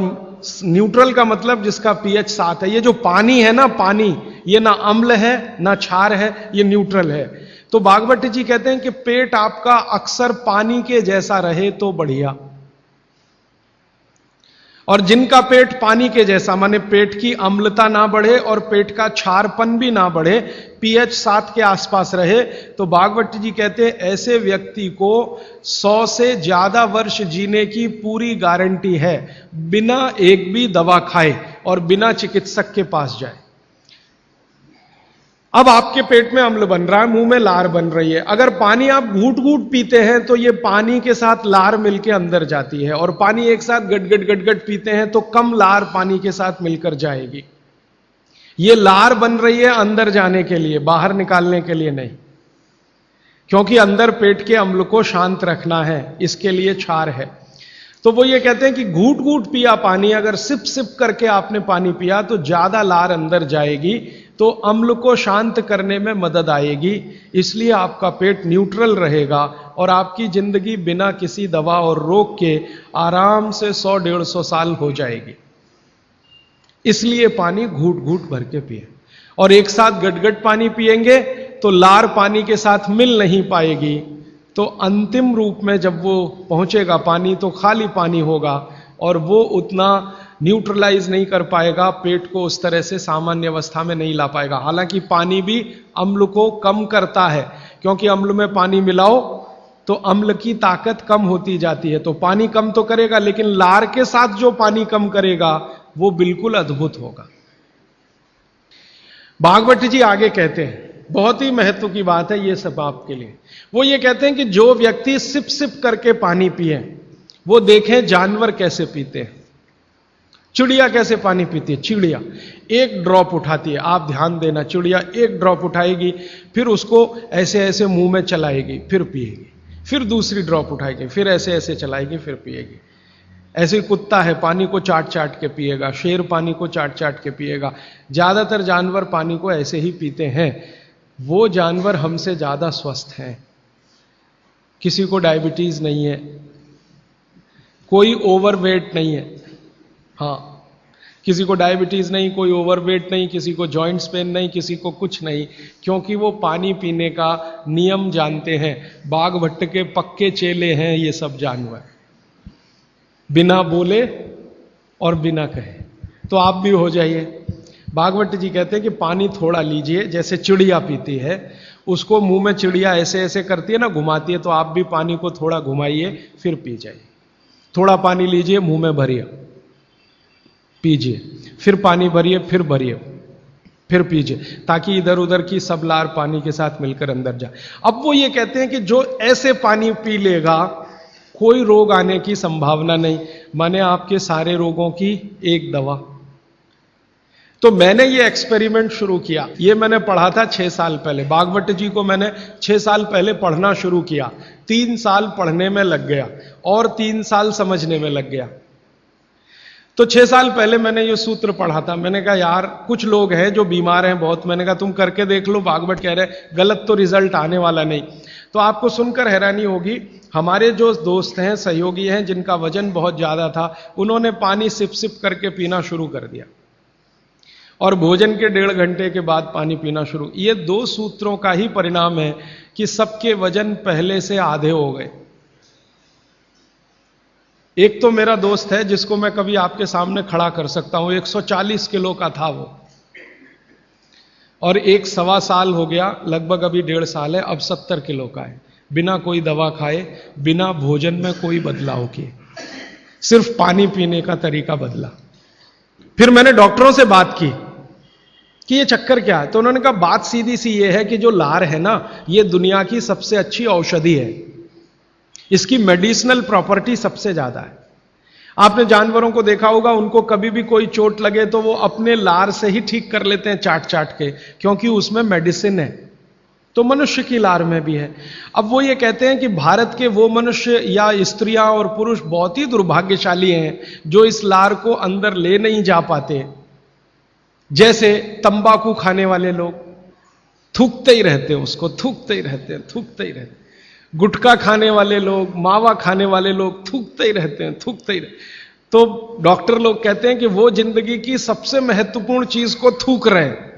न्यूट्रल का मतलब जिसका पीएच 7 है। ये जो पानी है ना, पानी, ये ना अम्ल है ना क्षार है, ये न्यूट्रल है। तो भागवत जी कहते हैं कि पेट आपका अक्सर पानी के जैसा रहे तो बढ़िया। और जिनका पेट पानी के जैसा, माने पेट की अम्लता ना बढ़े और पेट का क्षारपन भी ना बढ़े, pH 7 के आसपास रहे, तो भागवत जी कहते हैं ऐसे व्यक्ति को 100 से ज्यादा वर्ष जीने की पूरी गारंटी है, बिना एक भी दवा खाए और बिना चिकित्सक के पास जाए। अब आपके पेट में अम्ल बन रहा है, मुंह में लार बन रही है, अगर पानी आप घूट घूट पीते हैं तो ये पानी के साथ लार मिलके अंदर जाती है, और पानी एक साथ गटगट गटगट पीते हैं तो कम लार पानी के साथ मिलकर जाएगी। ये लार बन रही है अंदर जाने के लिए, बाहर निकालने के लिए नहीं, क्योंकि अंदर पेट के अम्ल को शांत रखना है, इसके लिए क्षार है। तो वो ये कहते हैं कि घूट घूट पिया पानी, अगर सिप सिप करके आपने पानी पिया तो ज्यादा लार अंदर जाएगी, तो अम्ल को शांत करने में मदद आएगी, इसलिए आपका पेट न्यूट्रल रहेगा और आपकी जिंदगी बिना किसी दवा और रोग के आराम से 100-150 साल हो जाएगी। इसलिए पानी घूट घूट भर के पिए, और एक साथ गटगट पानी पिएंगे तो लार पानी के साथ मिल नहीं पाएगी, तो अंतिम रूप में जब वो पहुंचेगा पानी तो खाली पानी होगा और वो उतना न्यूट्रलाइज नहीं कर पाएगा, पेट को उस तरह से सामान्य अवस्था में नहीं ला पाएगा। हालांकि पानी भी अम्ल को कम करता है, क्योंकि अम्ल में पानी मिलाओ तो अम्ल की ताकत कम होती जाती है, तो पानी कम तो करेगा, लेकिन लार के साथ जो पानी कम करेगा वो बिल्कुल अद्भुत होगा। भागवत जी आगे कहते हैं, बहुत ही महत्व की बात है ये सब आपके लिए। वो ये कहते हैं कि जो व्यक्ति सिप सिप करके पानी पिए, वो देखें जानवर कैसे पीते हैं। चिड़िया कैसे पानी पीती है? चिड़िया एक ड्रॉप उठाती है, आप ध्यान देना, चिड़िया एक ड्रॉप उठाएगी, फिर उसको ऐसे ऐसे मुंह में चलाएगी, फिर पिएगी, फिर दूसरी ड्रॉप उठाएगी, फिर ऐसे ऐसे चलाएगी, फिर पिएगी। ऐसे कुत्ता है, पानी को चाट चाट के पिएगा, शेर पानी को चाट चाट के पिएगा। ज्यादातर जानवर पानी को ऐसे ही पीते हैं। वो जानवर हमसे ज्यादा स्वस्थ हैं, किसी को डायबिटीज नहीं है, कोई ओवरवेट नहीं है। हाँ, किसी को डायबिटीज नहीं, कोई ओवरवेट नहीं, किसी को जॉइंट्स पेन नहीं, किसी को कुछ नहीं, क्योंकि वो पानी पीने का नियम जानते हैं। बाघ भट्ट के पक्के चेले हैं ये सब जानवर, बिना बोले और बिना कहे। तो आप भी हो जाइए। भागवत जी कहते हैं कि पानी थोड़ा लीजिए, जैसे चिड़िया पीती है, उसको मुंह में चिड़िया ऐसे ऐसे करती है ना, घुमाती है, तो आप भी पानी को थोड़ा घुमाइए, फिर पी जाइए। थोड़ा पानी लीजिए, मुंह में भरिए, पीजिए, फिर पानी भरिए, फिर भरिए, फिर पीजिए, ताकि इधर उधर की सब लार पानी के साथ मिलकर अंदर जाए। अब वो ये कहते हैं कि जो ऐसे पानी पी लेगा, कोई रोग आने की संभावना नहीं, माने आपके सारे रोगों की एक दवा। तो मैंने ये एक्सपेरिमेंट शुरू किया, ये मैंने पढ़ा था 6 साल पहले। भागवत जी को मैंने 6 साल पहले पढ़ना शुरू किया, 3 साल पढ़ने में लग गया और 3 साल समझने में लग गया। तो 6 साल पहले मैंने ये सूत्र पढ़ा था। मैंने कहा यार, कुछ लोग हैं जो बीमार हैं बहुत, मैंने कहा तुम करके देख लो, भागवत कह रहे गलत तो रिजल्ट आने वाला नहीं। तो आपको सुनकर हैरानी होगी, हमारे जो दोस्त हैं, सहयोगी हैं, जिनका वजन बहुत ज्यादा था, उन्होंने पानी सिप सिप करके पीना शुरू कर दिया, और भोजन के 1.5 घंटे के बाद पानी पीना शुरू। ये 2 सूत्रों का ही परिणाम है कि सबके वजन पहले से आधे हो गए। एक तो मेरा दोस्त है जिसको मैं कभी आपके सामने खड़ा कर सकता हूं, 140 किलो का था वो, और 1.25 साल हो गया, लगभग अभी 1.5 साल है, अब 70 किलो का है, बिना कोई दवा खाए, बिना भोजन में कोई बदलाव किए, सिर्फ पानी पीने का तरीका बदला। फिर मैंने डॉक्टरों से बात की कि ये चक्कर क्या है, तो उन्होंने कहा बात सीधी सी ये है कि जो लार है ना, ये दुनिया की सबसे अच्छी औषधि है, इसकी मेडिसिनल प्रॉपर्टी सबसे ज्यादा है। आपने जानवरों को देखा होगा, उनको कभी भी कोई चोट लगे तो वो अपने लार से ही ठीक कर लेते हैं, चाट चाट के, क्योंकि उसमें मेडिसिन है। तो मनुष्य की लार में भी है। अब वो ये कहते हैं कि भारत के वो मनुष्य या स्त्रियां और पुरुष बहुत ही दुर्भाग्यशाली हैं जो इस लार को अंदर ले नहीं जा पाते। जैसे तंबाकू खाने वाले लोग थूकते ही रहते हैं, उसको थूकते ही रहते हैं, थूकते ही रहते हैं। गुटखा खाने वाले लोग, मावा खाने वाले लोग थूकते ही रहते हैं, थूकते ही रहते। तो डॉक्टर लोग कहते हैं कि वो जिंदगी की सबसे महत्वपूर्ण चीज को थूक रहे हैं,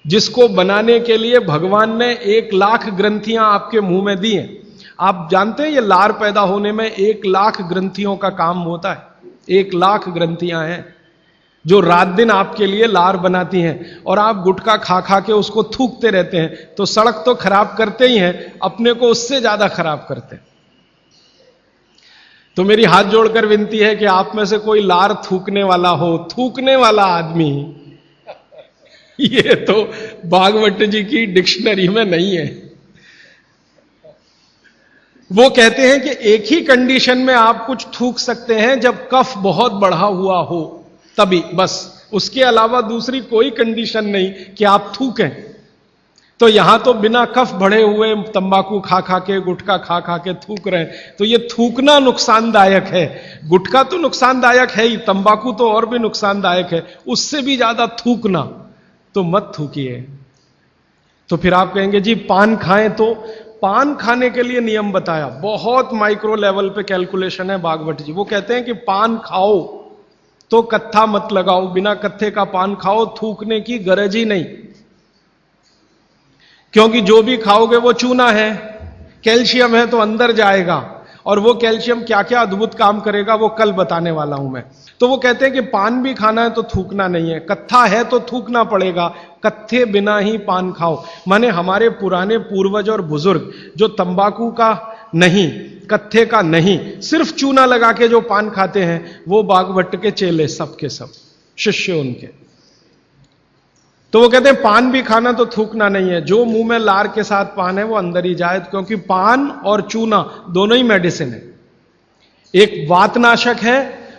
जिसको बनाने के लिए भगवान ने 1 लाख ग्रंथियां आपके मुंह में दी हैं। आप जानते हैं ये लार पैदा होने में 1 लाख ग्रंथियों का काम होता है। 1,00,000 ग्रंथियां हैं जो रात दिन आपके लिए लार बनाती हैं, और आप गुटखा खा खा के उसको थूकते रहते हैं, तो सड़क तो खराब करते ही हैं, अपने को उससे ज्यादा खराब करते हैं। तो मेरी हाथ जोड़कर विनती है कि आप में से कोई लार थूकने वाला हो, थूकने वाला आदमी, ये तो भागवत जी की डिक्शनरी में नहीं है। वो कहते हैं कि एक ही कंडीशन में आप कुछ थूक सकते हैं, जब कफ बहुत बढ़ा हुआ हो, तभी, बस। उसके अलावा दूसरी कोई कंडीशन नहीं कि आप थूकें। तो यहां तो बिना कफ बढ़े हुए तंबाकू खा खा के, गुटखा खा खा के थूक रहे हैं, तो ये थूकना नुकसानदायक है। गुटखा तो नुकसानदायक है ही, तंबाकू तो और भी नुकसानदायक है, उससे भी ज्यादा थूकना, तो मत थूकिए। तो फिर आप कहेंगे जी पान खाएं, तो पान खाने के लिए नियम बताया, बहुत माइक्रो लेवल पे कैलकुलेशन है भागवत जी। वो कहते हैं कि पान खाओ तो कत्था मत लगाओ, बिना कत्थे का पान खाओ, थूकने की गरज ही नहीं, क्योंकि जो भी खाओगे वो चूना है, कैल्शियम है, तो अंदर जाएगा, और वो कैल्शियम क्या क्या अद्भुत काम करेगा वो कल बताने वाला हूं मैं। तो वो कहते हैं कि पान भी खाना है तो थूकना नहीं है, कत्था है तो थूकना पड़ेगा, कत्थे बिना ही पान खाओ। माने हमारे पुराने पूर्वज और बुजुर्ग जो तंबाकू का नहीं, कत्थे का नहीं, सिर्फ चूना लगा के जो पान खाते हैं, वो बागभट्ट के चेले सब के सब शिष्य उनके। तो वो कहते हैं पान भी खाना तो थूकना नहीं है, जो मुंह में लार के साथ पान है वो अंदर ही जाए, क्योंकि पान और चूना दोनों ही मेडिसिन है। एक वातनाशक है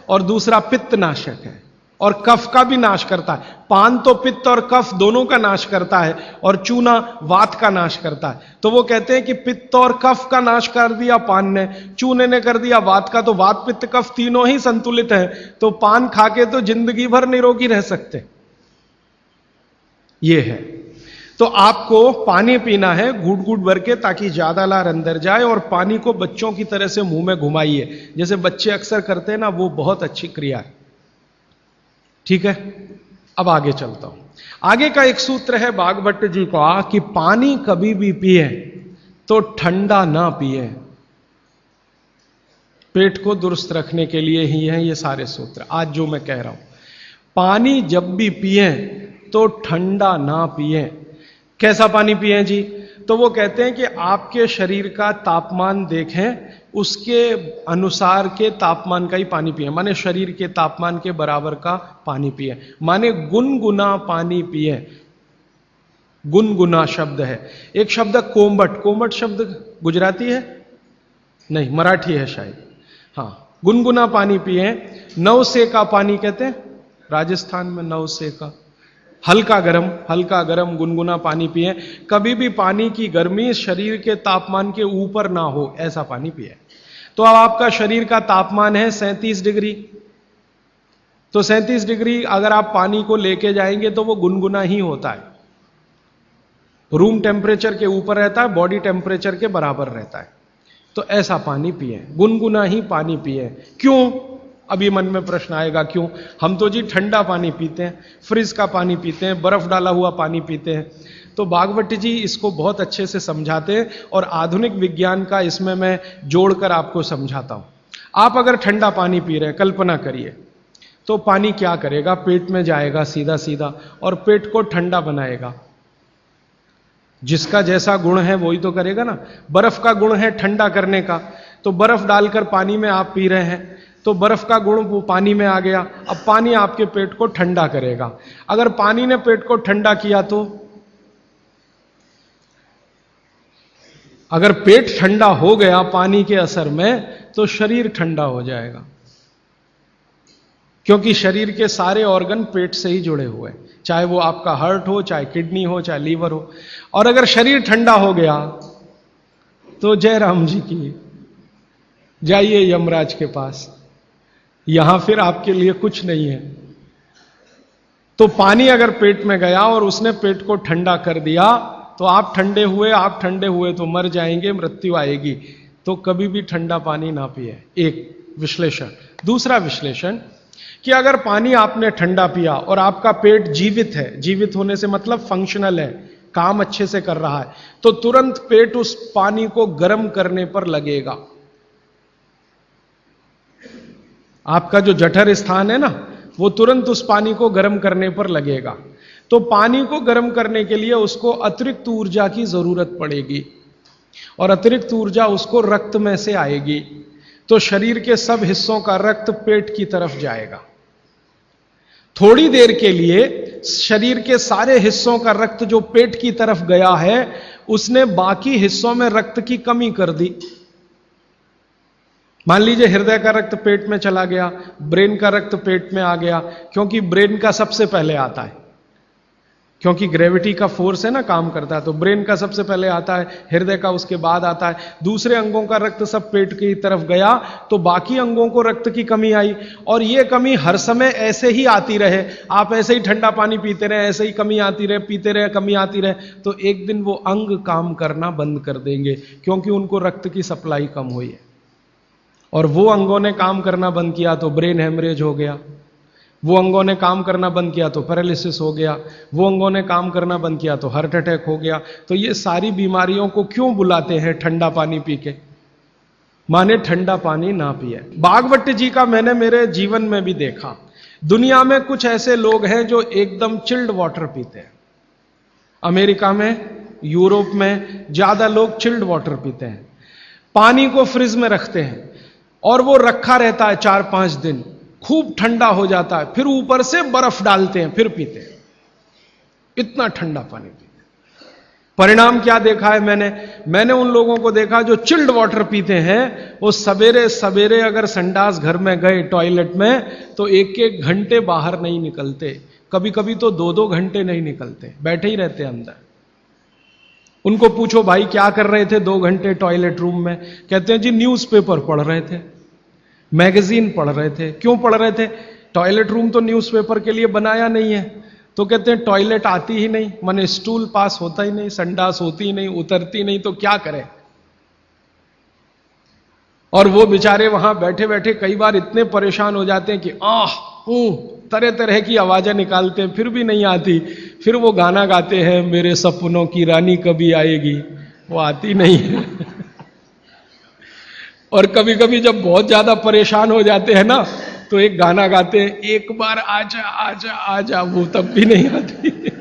और दूसरा पित्तनाशक है, और कफ का भी नाश करता है। पान तो पित्त और कफ दोनों का नाश करता है, और चूना वात का नाश करता है। तो वो कहते हैं कि पित्त और कफ का नाश कर दिया पान ने, चूने ने कर दिया वात का, तो वात पित्त कफ तीनों ही संतुलित है, तो पान खा के तो जिंदगी भर निरोगी रह सकते। ये है। तो आपको पानी पीना है घूट घूट भर के, ताकि ज्यादा लार अंदर जाए, और पानी को बच्चों की तरह से मुंह में घुमाइए, जैसे बच्चे अक्सर करते हैं ना, वो बहुत अच्छी क्रिया है। ठीक है, अब आगे चलता हूं। आगे का एक सूत्र है भागवत जी का कि पानी कभी भी पिए तो ठंडा ना पिए। पेट को दुरुस्त रखने के लिए ही है ये सारे सूत्र आज जो मैं कह रहा हूं। पानी जब भी पिए तो ठंडा ना पिए। कैसा पानी पिए जी? तो वो कहते हैं कि आपके शरीर का तापमान देखें, उसके अनुसार के तापमान का ही पानी पिए, माने शरीर के तापमान के बराबर का पानी पिए, माने गुनगुना पानी पिए। गुनगुना शब्द है। एक शब्द कोमट, कोमट शब्द गुजराती है नहीं, मराठी है शायद। हां, गुनगुना पानी पिए। नवसे का पानी कहते हैं राजस्थान में, नवसे का हल्का गरम गुनगुना पानी पिए। कभी भी पानी की गर्मी शरीर के तापमान के ऊपर ना हो, ऐसा पानी पिए। तो अब आपका शरीर का तापमान है 37 डिग्री, तो 37 डिग्री अगर आप पानी को लेके जाएंगे तो वो गुनगुना ही होता है। रूम टेम्परेचर के ऊपर रहता है, बॉडी टेम्परेचर के बराबर रहता है। तो ऐसा पानी पिए, गुनगुना ही पानी पिए। क्यों? अभी मन में प्रश्न आएगा क्यों? हम तो जी ठंडा पानी पीते हैं, फ्रिज का पानी पीते हैं, बर्फ डाला हुआ पानी पीते हैं। तो भागवत जी इसको बहुत अच्छे से समझाते हैं, और आधुनिक विज्ञान का इसमें मैं जोड़कर आपको समझाता हूं। आप अगर ठंडा पानी पी रहे हैं, कल्पना करिए, तो पानी क्या करेगा? पेट में जाएगा सीधा सीधा, और पेट को ठंडा बनाएगा। जिसका जैसा गुण है वही तो करेगा ना। बर्फ का गुण है ठंडा करने का, तो बर्फ डालकर पानी में आप पी रहे हैं, तो बर्फ का गुण वो पानी में आ गया। अब पानी आपके पेट को ठंडा करेगा। अगर पानी ने पेट को ठंडा किया, तो अगर पेट ठंडा हो गया पानी के असर में, तो शरीर ठंडा हो जाएगा, क्योंकि शरीर के सारे ऑर्गन पेट से ही जुड़े हुए हैं, चाहे वो आपका हार्ट हो, चाहे किडनी हो, चाहे लीवर हो। और अगर शरीर ठंडा हो गया, तो जय राम जी की, जाइए यमराज के पास, यहां फिर आपके लिए कुछ नहीं है। तो पानी अगर पेट में गया और उसने पेट को ठंडा कर दिया, तो आप ठंडे हुए तो मर जाएंगे, मृत्यु आएगी। तो कभी भी ठंडा पानी ना पिए। एक विश्लेषण। दूसरा विश्लेषण कि अगर पानी आपने ठंडा पिया और आपका पेट जीवित है, जीवित होने से मतलब फंक्शनल है, काम अच्छे से कर रहा है, तो तुरंत पेट उस पानी को गर्म करने पर लगेगा। आपका जो जठर स्थान है ना, वो तुरंत उस पानी को गर्म करने पर लगेगा। तो पानी को गर्म करने के लिए उसको अतिरिक्त ऊर्जा की जरूरत पड़ेगी, और अतिरिक्त ऊर्जा उसको रक्त में से आएगी। तो शरीर के सब हिस्सों का रक्त पेट की तरफ जाएगा। थोड़ी देर के लिए शरीर के सारे हिस्सों का रक्त जो पेट की तरफ गया है, उसने बाकी हिस्सों में रक्त की कमी कर दी। मान लीजिए हृदय का रक्त पेट में चला गया, ब्रेन का रक्त पेट में आ गया, क्योंकि ब्रेन का सबसे पहले आता है, क्योंकि ग्रेविटी का फोर्स है ना, काम करता है, तो ब्रेन का सबसे पहले आता है, हृदय का उसके बाद आता है। दूसरे अंगों का रक्त सब पेट की तरफ गया, तो बाकी अंगों को रक्त की कमी आई। और यह कमी हर समय ऐसे ही आती रहे, आप ऐसे ही ठंडा पानी पीते रहे, ऐसे ही कमी आती रहे, पीते रहे, कमी आती रहे, तो एक दिन वो अंग काम करना बंद कर देंगे, क्योंकि उनको रक्त की सप्लाई कम हुई है। और वो अंगों ने काम करना बंद किया तो ब्रेन हेमरेज हो गया, वो अंगों ने काम करना बंद किया तो पैरालिसिस हो गया, वो अंगों ने काम करना बंद किया तो हार्ट अटैक हो गया। तो ये सारी बीमारियों को क्यों बुलाते हैं ठंडा पानी पी के? माने ठंडा पानी ना पिए। भागवत जी का मैंने मेरे जीवन में भी देखा। दुनिया में कुछ ऐसे लोग हैं जो एकदम चिल्ड वाटर पीते हैं। अमेरिका में, यूरोप में ज्यादा लोग चिल्ड वाटर पीते हैं। पानी को फ्रिज में रखते हैं और वो रखा रहता है 4-5 दिन, खूब ठंडा हो जाता है, फिर ऊपर से बर्फ डालते हैं, फिर पीते हैं। इतना ठंडा पानी पीते हैं। परिणाम क्या देखा है मैंने उन लोगों को देखा जो चिल्ड वाटर पीते हैं, वो सवेरे सवेरे अगर संडास घर में गए टॉयलेट में, तो 1-1 घंटे बाहर नहीं निकलते, कभी कभी तो 2-2 घंटे नहीं निकलते, बैठे ही रहते अंदर। उनको पूछो भाई क्या कर रहे थे 2 घंटे टॉयलेट रूम में? कहते हैं जी न्यूज़पेपर पढ़ रहे थे, मैगजीन पढ़ रहे थे। क्यों पढ़ रहे थे? टॉयलेट रूम तो न्यूज़पेपर के लिए बनाया नहीं है। तो कहते हैं टॉयलेट आती ही नहीं, माने स्टूल पास होता ही नहीं, संडास होती ही नहीं, उतरती नहीं, तो क्या करें? और वो बेचारे वहां बैठे बैठे कई बार इतने परेशान हो जाते हैं कि तरह तरह की आवाजें निकालते हैं, फिर भी नहीं आती। फिर वो गाना गाते हैं, मेरे सपनों की रानी कभी आएगी, वो आती नहीं है। और कभी कभी जब बहुत ज्यादा परेशान हो जाते हैं ना, तो एक गाना गाते हैं, एक बार आजा आजा आजा, वो तब भी नहीं आती।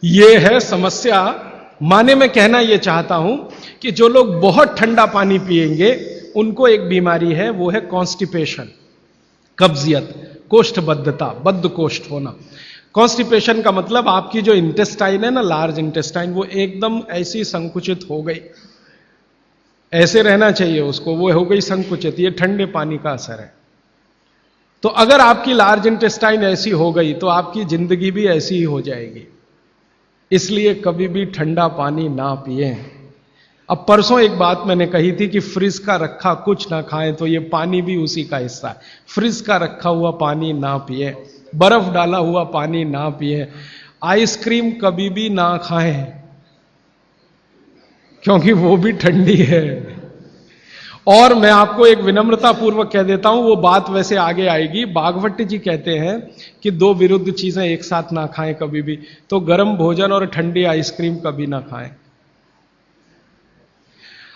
ये है समस्या। माने मैं कहना यह चाहता हूं कि जो लोग बहुत ठंडा पानी पिएंगे उनको एक बीमारी है, वो है कॉन्स्टिपेशन, कब्जियत, कोष्ठबद्धता, बद्ध कोष्ठ होना। कॉन्स्टिपेशन का मतलब आपकी जो इंटेस्टाइन है ना, लार्ज इंटेस्टाइन, वो एकदम ऐसी संकुचित हो गई, ऐसे रहना चाहिए उसको, वो हो गई संकुचित। ये ठंडे पानी का असर है। तो अगर आपकी लार्ज इंटेस्टाइन ऐसी हो गई तो आपकी जिंदगी भी ऐसी ही हो जाएगी। इसलिए कभी भी ठंडा पानी ना पिए। अब परसों एक बात मैंने कही थी कि फ्रिज का रखा कुछ ना खाएं, तो ये पानी भी उसी का हिस्सा है। फ्रिज का रखा हुआ पानी ना पिए, बर्फ डाला हुआ पानी ना पिए, आइसक्रीम कभी भी ना खाएं, क्योंकि वो भी ठंडी है। और मैं आपको एक विनम्रता पूर्वक कह देता हूं, वो बात वैसे आगे आएगी। भागवत जी कहते हैं कि 2 विरुद्ध चीजें एक साथ ना खाएं कभी भी, तो गर्म भोजन और ठंडी आइसक्रीम कभी ना खाएं।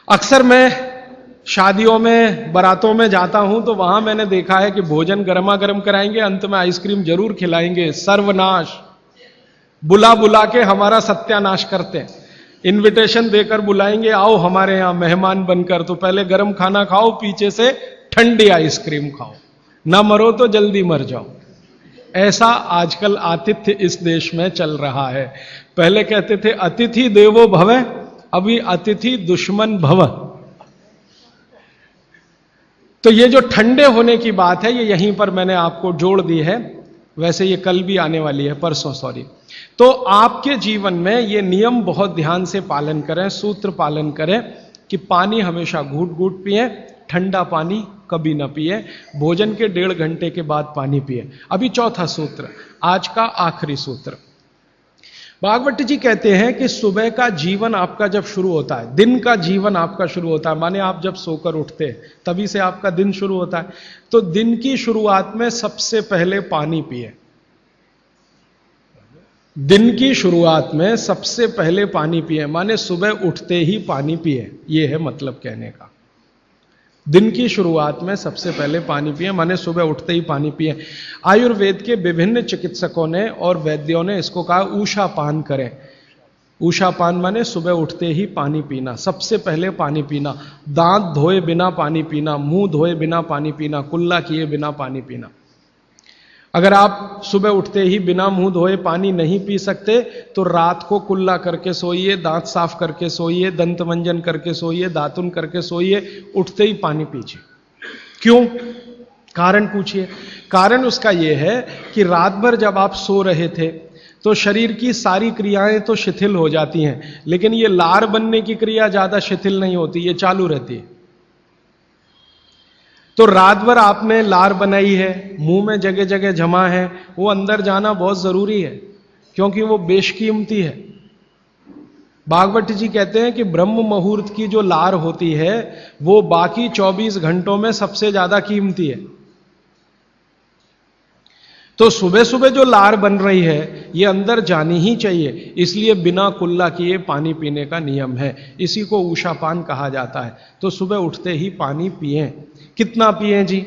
अक्सर मैं शादियों में, बारातों में जाता हूं, तो वहां मैंने देखा है कि भोजन गर्मा गर्म कराएंगे, अंत में आइसक्रीम जरूर खिलाएंगे। सर्वनाश, बुला बुला के हमारा सत्यानाश करते हैं। इनविटेशन देकर बुलाएंगे, आओ हमारे यहां मेहमान बनकर, तो पहले गर्म खाना खाओ, पीछे से ठंडी आइसक्रीम खाओ, ना मरो तो जल्दी मर जाओ। ऐसा आजकल आतिथ्य इस देश में चल रहा है। पहले कहते थे अतिथि देवो भव, अभी अतिथि दुश्मन भव। तो ये जो ठंडे होने की बात है, ये यहीं पर मैंने आपको जोड़ दी है। वैसे ये कल भी आने वाली है, परसों सॉरी। तो आपके जीवन में ये नियम बहुत ध्यान से पालन करें, सूत्र पालन करें कि पानी हमेशा घूट घूट पिए, ठंडा पानी कभी ना पिए, भोजन के 1.5 घंटे के बाद पानी पिए। अभी चौथा सूत्र, आज का आखिरी सूत्र। भागवत जी कहते हैं कि सुबह का जीवन आपका जब शुरू होता है, दिन का जीवन आपका शुरू होता है, माने आप जब सोकर उठते हैं तभी से आपका दिन शुरू होता है, तो दिन की शुरुआत में सबसे पहले पानी पिए। दिन की शुरुआत में सबसे पहले पानी पिए, माने सुबह उठते ही पानी पिए, यह है मतलब कहने का। दिन की शुरुआत में सबसे पहले पानी पिए, माने सुबह उठते ही पानी पिए। आयुर्वेद के विभिन्न चिकित्सकों ने और वैद्यों ने इसको कहा ऊषा पान करें। ऊषा पान माने सुबह उठते ही पानी पीना, सबसे पहले पानी पीना, दांत धोए बिना पानी पीना, मुंह धोए बिना पानी पीना, कुल्ला किए बिना पानी पीना। अगर आप सुबह उठते ही बिना मुंह धोए पानी नहीं पी सकते तो रात को कुल्ला करके सोइए, दांत साफ करके सोइए, दंत मंजन करके सोइए, दातुन करके सोइए, उठते ही पानी पीजिए। क्यों? कारण पूछिए। कारण उसका यह है कि रात भर जब आप सो रहे थे तो शरीर की सारी क्रियाएं तो शिथिल हो जाती हैं, लेकिन ये लार बनने की क्रिया ज्यादा शिथिल नहीं होती, ये चालू रहती है। तो रात भर आपने लार बनाई है, मुंह में जगह जगह जमा है, वो अंदर जाना बहुत जरूरी है, क्योंकि वो बेशकीमती है। भागवत जी कहते हैं कि ब्रह्म मुहूर्त की जो लार होती है वो बाकी 24 घंटों में सबसे ज्यादा कीमती है। तो सुबह सुबह जो लार बन रही है ये अंदर जानी ही चाहिए, इसलिए बिना कुल्ला किए पानी पीने का नियम है। इसी को ऊषापान कहा जाता है। तो सुबह उठते ही पानी पिए। कितना पिए जी?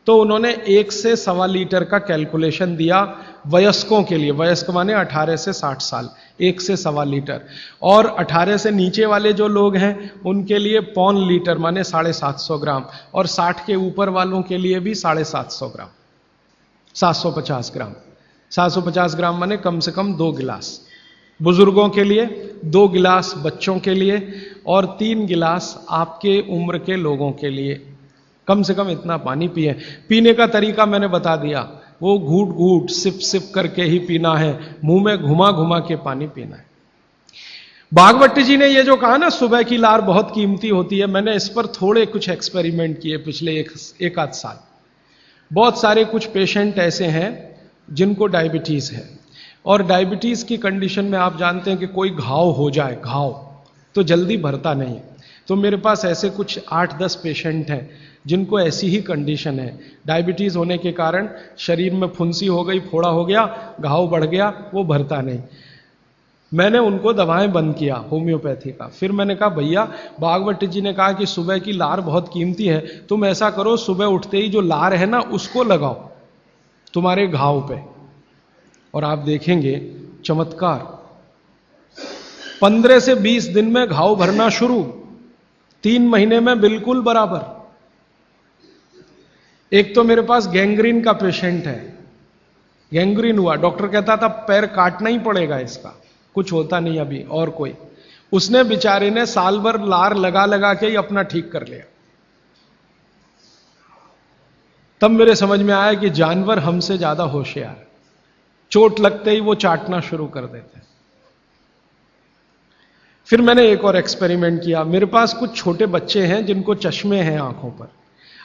तो उन्होंने 1 से 1.25 लीटर का कैलकुलेशन दिया वयस्कों के लिए। वयस्क माने 18 से 60 साल, 1 से 1.25 लीटर। और 18 से नीचे वाले जो लोग हैं उनके लिए 1.25 लीटर माने 750 ग्राम, और 60 के ऊपर वालों के लिए भी 750 ग्राम, 750 ग्राम। 750 ग्राम माने कम से कम 2 गिलास बुजुर्गों के लिए, 2 गिलास बच्चों के लिए, और 3 गिलास आपके उम्र के लोगों के लिए। कम से कम इतना पानी पिए। पीने का तरीका मैंने बता दिया, वो घूट घूट सिप सिप करके ही पीना है, मुंह में घुमा घुमा के पानी पीना है। भागवत जी ने ये जो कहा ना सुबह की लार बहुत कीमती होती है, मैंने इस पर थोड़े कुछ एक्सपेरिमेंट किए पिछले एक आध साल। बहुत सारे कुछ पेशेंट ऐसे हैं जिनको डायबिटीज है, और डायबिटीज की कंडीशन में आप जानते हैं कि कोई घाव हो जाए, घाव तो जल्दी भरता नहीं। तो मेरे पास ऐसे कुछ 8-10 पेशेंट हैं जिनको ऐसी ही कंडीशन है। डायबिटीज होने के कारण शरीर में फुंसी हो गई, फोड़ा हो गया, घाव बढ़ गया, वो भरता नहीं। मैंने उनको दवाएं बंद किया होम्योपैथी का। फिर मैंने कहा भैया, भागवत जी ने कहा कि सुबह की लार बहुत कीमती है, तुम ऐसा करो सुबह उठते ही जो लार है ना उसको लगाओ तुम्हारे घाव पे, और आप देखेंगे चमत्कार। 15 से 20 दिन में घाव भरना शुरू, 3 महीने में बिल्कुल बराबर। एक तो मेरे पास गैंग्रीन का पेशेंट है, गैंग्रीन हुआ, डॉक्टर कहता था पैर काटना ही पड़ेगा इसका, कुछ होता नहीं अभी और कोई। उसने बेचारे ने साल भर लार लगा लगा के ही अपना ठीक कर लिया। तब मेरे समझ में आया कि जानवर हमसे ज्यादा होशियार, चोट लगते ही वो चाटना शुरू कर देते हैं। फिर मैंने एक और एक्सपेरिमेंट किया। मेरे पास कुछ छोटे बच्चे हैं जिनको चश्मे हैं आंखों पर।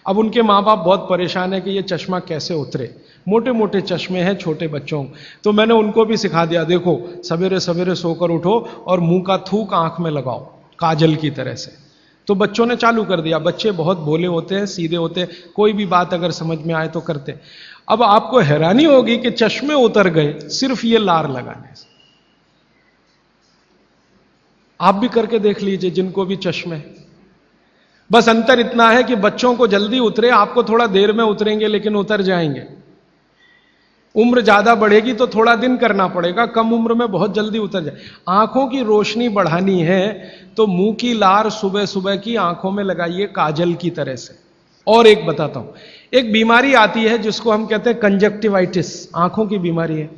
अब उनके माँ बाप बहुत परेशान है कि ये चश्मा कैसे उतरे, मोटे मोटे चश्मे हैं छोटे बच्चों। तो मैंने उनको भी सिखा दिया, देखो सवेरे सवेरे सोकर उठो और मुंह का थूक आंख में लगाओ काजल की तरह से। तो बच्चों ने चालू कर दिया। बच्चे बहुत भोले होते हैं, सीधे होते हैं, कोई भी बात अगर समझ में आए तो करते। अब आपको हैरानी होगी कि चश्मे उतर गए सिर्फ ये लार लगाने से। आप भी करके देख लीजिए जिनको भी चश्मे। बस अंतर इतना है कि बच्चों को जल्दी उतरे, आपको थोड़ा देर में उतरेंगे लेकिन उतर जाएंगे। उम्र ज्यादा बढ़ेगी तो थोड़ा दिन करना पड़ेगा, कम उम्र में बहुत जल्दी उतर जाए। आंखों की रोशनी बढ़ानी है तो मुंह की लार सुबह सुबह की आंखों में लगाइए काजल की तरह से। और एक बताता हूं, एक बीमारी आती है जिसको हम कहते हैं कंजक्टिवाइटिस, आंखों की बीमारी है।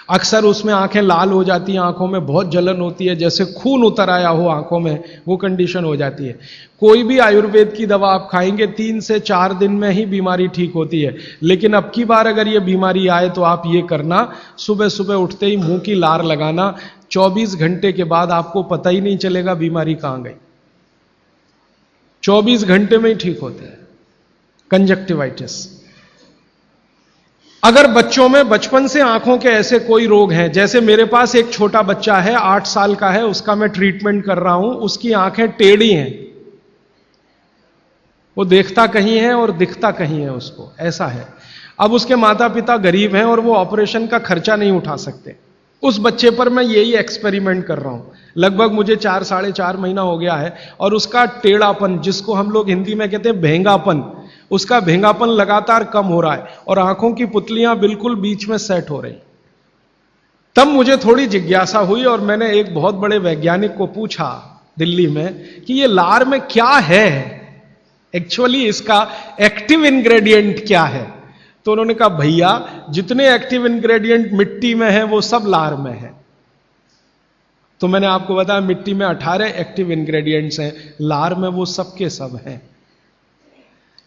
अक्सर उसमें आंखें लाल हो जाती हैं, आंखों में बहुत जलन होती है, जैसे खून उतर आया हो आंखों में, वो कंडीशन हो जाती है। कोई भी आयुर्वेद की दवा आप खाएंगे 3 से 4 दिन में ही बीमारी ठीक होती है। लेकिन अब की बार अगर ये बीमारी आए तो आप ये करना, सुबह सुबह उठते ही मुंह की लार लगाना, 24 घंटे के बाद आपको पता ही नहीं चलेगा बीमारी कहां गई। 24 घंटे में ही ठीक होता है कंजक्टिवाइटिस। अगर बच्चों में बचपन से आंखों के ऐसे कोई रोग हैं, जैसे मेरे पास एक छोटा बच्चा है 8 साल का है, उसका मैं ट्रीटमेंट कर रहा हूं, उसकी आंखें टेढ़ी हैं, वो देखता कहीं है और दिखता कहीं है, उसको ऐसा है। अब उसके माता पिता गरीब हैं और वो ऑपरेशन का खर्चा नहीं उठा सकते, उस बच्चे पर मैं यही एक्सपेरिमेंट कर रहा हूं। लगभग मुझे 4 साढ़े 4 महीना हो गया है, और उसका टेढ़ापन, जिसको हम लोग हिंदी में कहते हैं भेंगापन, उसका भेंगापन लगातार कम हो रहा है, और आंखों की पुतलियां बिल्कुल बीच में सेट हो रही। तब मुझे थोड़ी जिज्ञासा हुई, और मैंने एक बहुत बड़े वैज्ञानिक को पूछा दिल्ली में कि ये लार में क्या है, एक्चुअली इसका एक्टिव इंग्रेडिएंट क्या है। तो उन्होंने कहा, भैया जितने एक्टिव इंग्रेडिएंट मिट्टी में है वो सब लार में है। तो मैंने आपको बताया मिट्टी में 18 एक्टिव इंग्रेडिएंट्स हैं, लार में वो सब के सब हैं।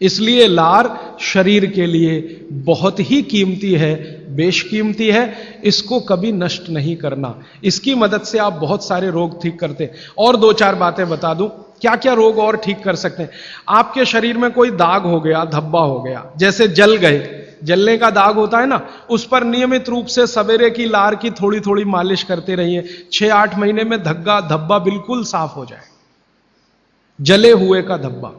इसलिए लार शरीर के लिए बहुत ही कीमती है, बेशकीमती है। इसको कभी नष्ट नहीं करना। इसकी मदद से आप बहुत सारे रोग ठीक करते हैं। और 2-4 बातें बता दूं, क्या क्या रोग और ठीक कर सकते हैं। आपके शरीर में कोई दाग हो गया, धब्बा हो गया, जैसे जल गए, जलने का दाग होता है ना, उस पर नियमित रूप से सवेरे की लार की थोड़ी थोड़ी मालिश करते रहिए। 6-8 महीने में धब्बा बिल्कुल साफ हो जाए, जले हुए का धब्बा।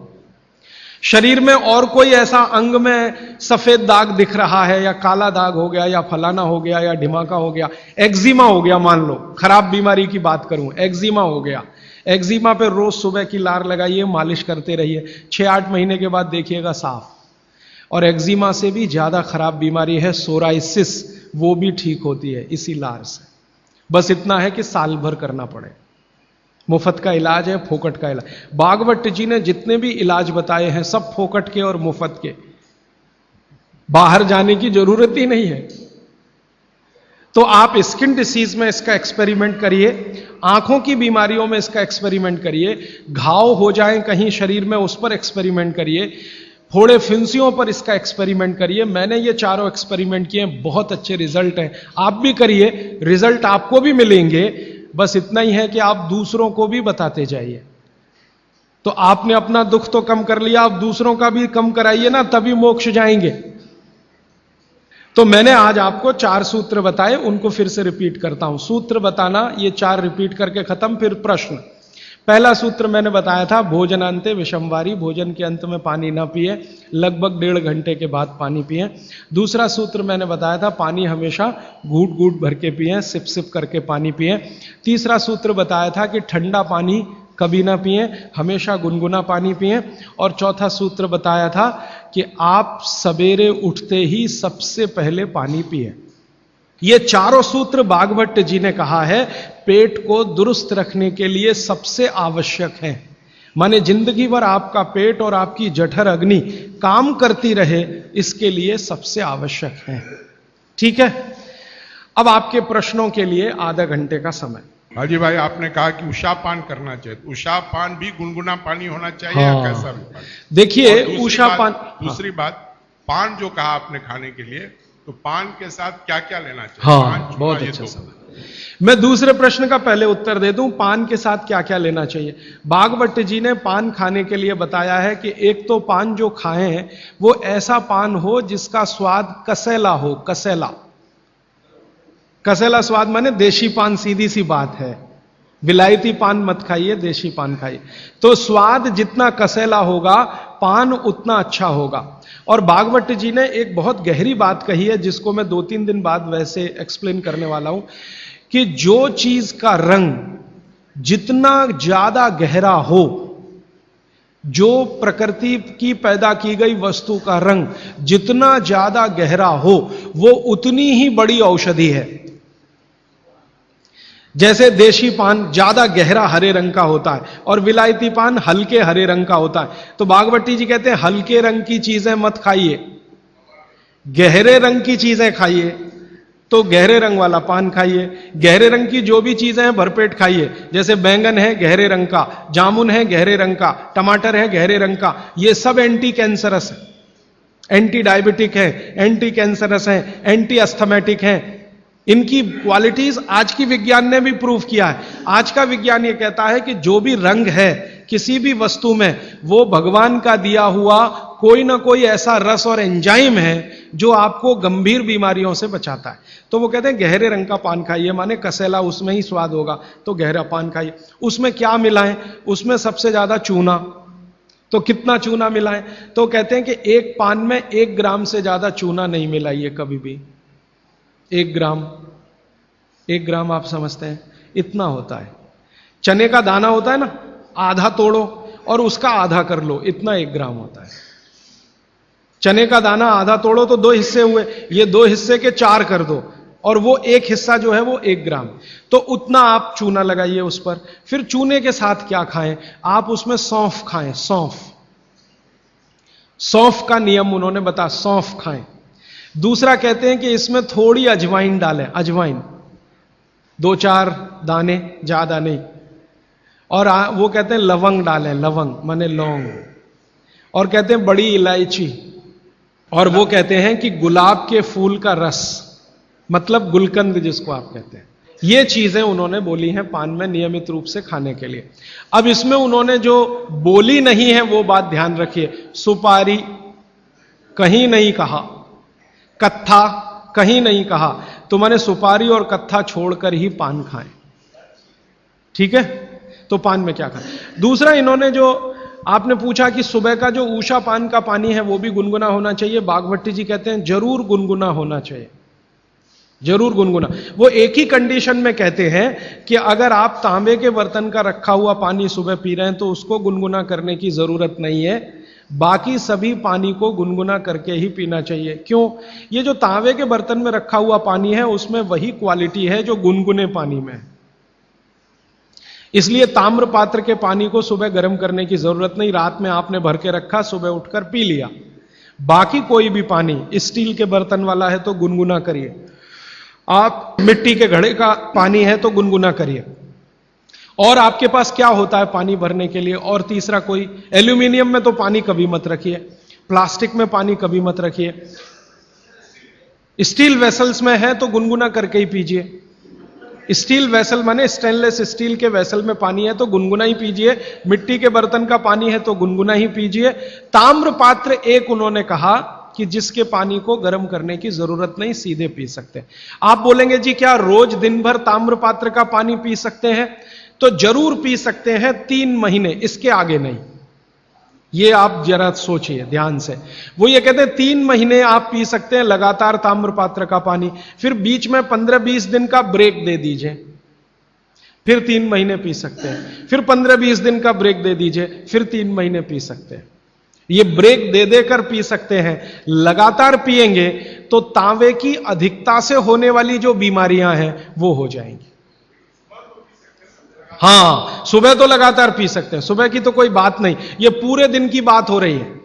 शरीर में और कोई ऐसा अंग में सफेद दाग दिख रहा है, या काला दाग हो गया, या फलाना हो गया, या ढिमाका हो गया, एक्जिमा हो गया, मान लो खराब बीमारी की बात करूं, एक्जिमा हो गया, एक्जिमा पे रोज सुबह की लार लगाइए, मालिश करते रहिए, 6-8 महीने के बाद देखिएगा साफ। और एक्जिमा से भी ज्यादा खराब बीमारी है सोराइसिस, वो भी ठीक होती है इसी लार से। बस इतना है कि साल भर करना पड़े। मुफ्त का इलाज है, फोकट का इलाज। भागवत जी ने जितने भी इलाज बताए हैं सब फोकट के और मुफ्त के, बाहर जाने की जरूरत ही नहीं है। तो आप स्किन डिसीज में इसका एक्सपेरिमेंट करिए, आंखों की बीमारियों में इसका एक्सपेरिमेंट करिए, घाव हो जाएं कहीं शरीर में उस पर एक्सपेरिमेंट करिए, फोड़े फिंसियों पर इसका एक्सपेरिमेंट करिए। मैंने ये चारों एक्सपेरिमेंट किए, बहुत अच्छे रिजल्ट हैं। आप भी करिए, रिजल्ट आपको भी मिलेंगे। बस इतना ही है कि आप दूसरों को भी बताते जाइए। तो आपने अपना दुख तो कम कर लिया, आप दूसरों का भी कम कराइए ना, तभी मोक्ष जाएंगे। तो मैंने आज आपको 4 सूत्र बताए, उनको फिर से रिपीट करता हूं। सूत्र बताना, ये 4 रिपीट करके खत्म, फिर प्रश्न। पहला सूत्र मैंने बताया था, भोजनांते विषमवारी, भोजन के अंत में पानी ना पिए, लगभग 1.5 घंटे के बाद पानी पिए। दूसरा सूत्र मैंने बताया था, पानी हमेशा घूट घूट भर के पिए, सिप सिप करके पानी पिए। तीसरा सूत्र बताया था कि ठंडा पानी कभी ना पिए, हमेशा गुनगुना पानी पिए। और चौथा सूत्र बताया था कि आप सवेरे उठते ही सबसे पहले पानी पिए। ये चारों सूत्र भागवत जी ने कहा है पेट को दुरुस्त रखने के लिए सबसे आवश्यक है। माने जिंदगी भर आपका पेट और आपकी जठर अग्नि काम करती रहे, इसके लिए सबसे आवश्यक है। ठीक है, अब आपके प्रश्नों के लिए आधा घंटे का समय। हाजी भाई, आपने कहा कि उषापान करना चाहिए, उषापान भी गुनगुना पानी होना चाहिए या कैसा भी पानी? देखिए उषापान, दूसरी बात, पान जो कहा आपने खाने के लिए, तो पान के साथ क्या क्या लेना चाहिए? हाँ, बहुत अच्छा सवाल। मैं दूसरे प्रश्न का पहले उत्तर दे दूं, पान के साथ क्या क्या लेना चाहिए। भागवत जी ने पान खाने के लिए बताया है कि एक तो पान जो खाएं वो ऐसा पान हो जिसका स्वाद कसेला हो। कसेला, कसेला स्वाद माने देशी पान, सीधी सी बात है। विलायती पान मत खाइए, देशी पान खाइए। तो स्वाद जितना कसेला होगा, पान उतना अच्छा होगा। और भागवत जी ने एक बहुत गहरी बात कही है, जिसको मैं 2-3 दिन बाद वैसे एक्सप्लेन करने वाला हूं, कि जो चीज का रंग जितना ज्यादा गहरा हो, जो प्रकृति की पैदा की गई वस्तु का रंग जितना ज्यादा गहरा हो, वो उतनी ही बड़ी औषधि है। जैसे देशी पान ज्यादा गहरा हरे रंग का होता है और विलायती पान हल्के हरे रंग का होता है। तो भागवती जी कहते हैं हल्के रंग की चीजें मत खाइए, गहरे रंग की चीजें खाइए। तो गहरे रंग वाला पान खाइए, गहरे रंग की जो भी चीजें हैं भरपेट खाइए। जैसे बैंगन है गहरे रंग का, जामुन है गहरे रंग का, टमाटर है गहरे रंग का। ये सब एंटी कैंसरस है, एंटी डायबिटिक है, एंटी कैंसरस है, एंटी अस्थमेटिक है। इनकी क्वालिटीज आज की विज्ञान ने भी प्रूव किया है। आज का विज्ञान ये कहता है कि जो भी रंग है किसी भी वस्तु में, वो भगवान का दिया हुआ कोई ना कोई ऐसा रस और एंजाइम है जो आपको गंभीर बीमारियों से बचाता है। तो वो कहते हैं गहरे रंग का पान खाइए, माने कसेला उसमें ही स्वाद होगा, तो गहरा पान खाइए। उसमें क्या मिलाएं? उसमें सबसे ज्यादा चूना। तो कितना चूना मिलाएं? तो कहते हैं कि एक पान में 1 ग्राम से ज्यादा चूना नहीं मिलाइए कभी भी। 1 ग्राम 1 ग्राम आप समझते हैं इतना होता है। चने का दाना होता है ना, आधा तोड़ो और उसका आधा कर लो, इतना 1 ग्राम होता है। चने का दाना आधा तोड़ो तो 2 हिस्से हुए, ये 2 हिस्से के 4 कर दो और वो 1 हिस्सा जो है वो 1 ग्राम। तो उतना आप चूना लगाइए उस पर। फिर चूने के साथ क्या खाएं आप, उसमें सौंफ खाएं। सौंफ का नियम उन्होंने बताया, सौंफ खाएं। दूसरा कहते हैं कि इसमें थोड़ी अजवाइन डालें, अजवाइन 2-4 दाने, ज्यादा नहीं। और वो कहते हैं लवंग डालें, लवंग माने लौंग। और कहते हैं बड़ी इलायची। और वो कहते हैं कि गुलाब के फूल का रस, मतलब गुलकंद जिसको आप कहते हैं। ये चीजें उन्होंने बोली हैं पान में नियमित रूप से खाने के लिए। अब इसमें उन्होंने जो बोली नहीं है वो बात ध्यान रखिए। सुपारी कहीं नहीं कहा, कत्था कहीं नहीं कहा, तो मैंने सुपारी और कत्था छोड़कर ही पान खाएं। ठीक है, तो पान में क्या खाएं। दूसरा इन्होंने जो आपने पूछा कि सुबह का जो ऊषा पान का पानी है वो भी गुनगुना होना चाहिए। बागभट्टी जी कहते हैं जरूर गुनगुना होना चाहिए, जरूर गुनगुना। वो एक ही कंडीशन में कहते हैं कि अगर आप तांबे के बर्तन का रखा हुआ पानी सुबह पी रहे हैं तो उसको गुनगुना करने की जरूरत नहीं है, बाकी सभी पानी को गुनगुना करके ही पीना चाहिए। क्यों? ये जो तांबे के बर्तन में रखा हुआ पानी है उसमें वही क्वालिटी है जो गुनगुने पानी में है, इसलिए ताम्र पात्र के पानी को सुबह गर्म करने की जरूरत नहीं। रात में आपने भर के रखा, सुबह उठकर पी लिया। बाकी कोई भी पानी स्टील के बर्तन वाला है तो गुनगुना करिए, आप मिट्टी के घड़े का पानी है तो गुनगुना करिए। और आपके पास क्या होता है पानी भरने के लिए? और तीसरा कोई, एल्यूमिनियम में तो पानी कभी मत रखिए, प्लास्टिक में पानी कभी मत रखिए। स्टील वेसल्स में है तो गुनगुना करके ही पीजिए। स्टील वेसल माने स्टेनलेस स्टील के वेसल में पानी है तो गुनगुना ही पीजिए। मिट्टी के बर्तन का पानी है तो गुनगुना ही पीजिए। ताम्र पात्र एक उन्होंने कहा कि जिसके पानी को गर्म करने की जरूरत नहीं, सीधे पी सकते हैं। आप बोलेंगे जी क्या रोज दिन भर ताम्र पात्र का पानी पी सकते हैं? तो जरूर पी सकते हैं, 3 महीने, इसके आगे नहीं। ये आप जरा सोचिए ध्यान से। वो ये कहते हैं 3 महीने आप पी सकते हैं लगातार ताम्र पात्र का पानी, फिर बीच में 15-20 दिन का ब्रेक दे दीजिए, फिर 3 महीने पी सकते हैं, फिर 15-20 दिन का ब्रेक दे दीजिए, फिर 3 महीने पी सकते हैं। ये ब्रेक दे देकर पी सकते हैं। लगातार पिएंगे तो तांबे की अधिकता से होने वाली जो बीमारियां हैं वो हो जाएंगी। हां, सुबह तो लगातार पी सकते हैं, सुबह की तो कोई बात नहीं, ये पूरे दिन की बात हो रही है।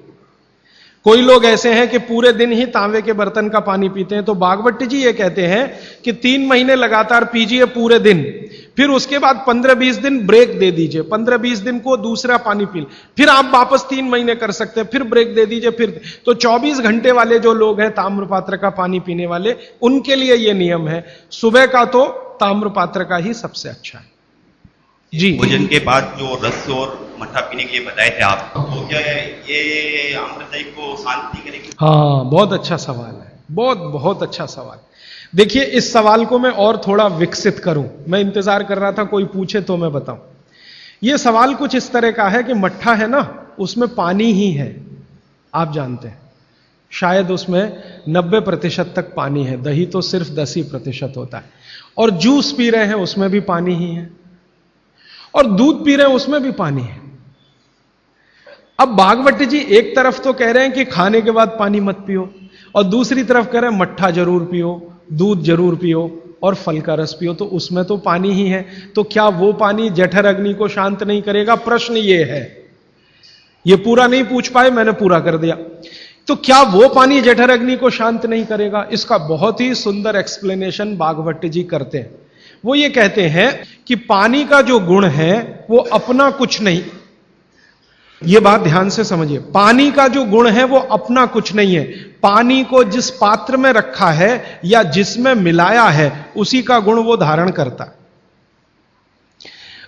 कोई लोग ऐसे हैं कि पूरे दिन ही तांबे के बर्तन का पानी पीते हैं, तो बागभट्टी जी ये कहते हैं कि 3 महीने लगातार पीजिए पूरे दिन, फिर उसके बाद 15-20 दिन ब्रेक दे दीजिए, 15-20 दिन को दूसरा पानी पी, फिर आप वापस 3 महीने कर सकते हैं, फिर ब्रेक दे दीजिए, फिर तो 24 घंटे वाले जो लोग हैं ताम्र पात्र का पानी पीने वाले, उनके लिए यह नियम है। सुबह का तो ताम्र पात्र का ही सबसे अच्छा है जी। भोजन के बाद जो रस और मट्ठा पीने के लिए बताए थे आप, तो क्या ये आम्रदायी को शांति करेगी? हाँ, बहुत अच्छा सवाल है, बहुत अच्छा सवाल। देखिए, इस सवाल को मैं और थोड़ा विकसित करूं, मैं इंतजार कर रहा था कोई पूछे तो मैं बताऊं। यह सवाल कुछ इस तरह का है कि मट्ठा है ना, उसमें पानी ही है, आप जानते हैं, शायद उसमें 90% तक पानी है, दही तो सिर्फ 10% होता है। और जूस पी रहे हैं उसमें भी पानी ही है, और दूध पी रहे हैं उसमें भी पानी है। अब बागवती जी एक तरफ तो कह रहे हैं कि खाने के बाद पानी मत पियो, और दूसरी तरफ कह रहे हैं मट्ठा जरूर पियो, दूध जरूर पियो और फल का रस पियो, तो उसमें तो पानी ही है। तो क्या वो पानी जठर अग्नि को शांत नहीं करेगा? प्रश्न ये है। ये पूरा नहीं पूछ पाए, मैंने पूरा कर दिया। तो क्या वो पानी जठर अग्नि को शांत नहीं करेगा? इसका बहुत ही सुंदर एक्सप्लेनेशन बागवती जी करते हैं। वो ये कहते हैं कि पानी का जो गुण है वो अपना कुछ नहीं, ये बात ध्यान से समझिए, पानी का जो गुण है वो अपना कुछ नहीं है। पानी को जिस पात्र में रखा है या जिसमें मिलाया है उसी का गुण वो धारण करता है।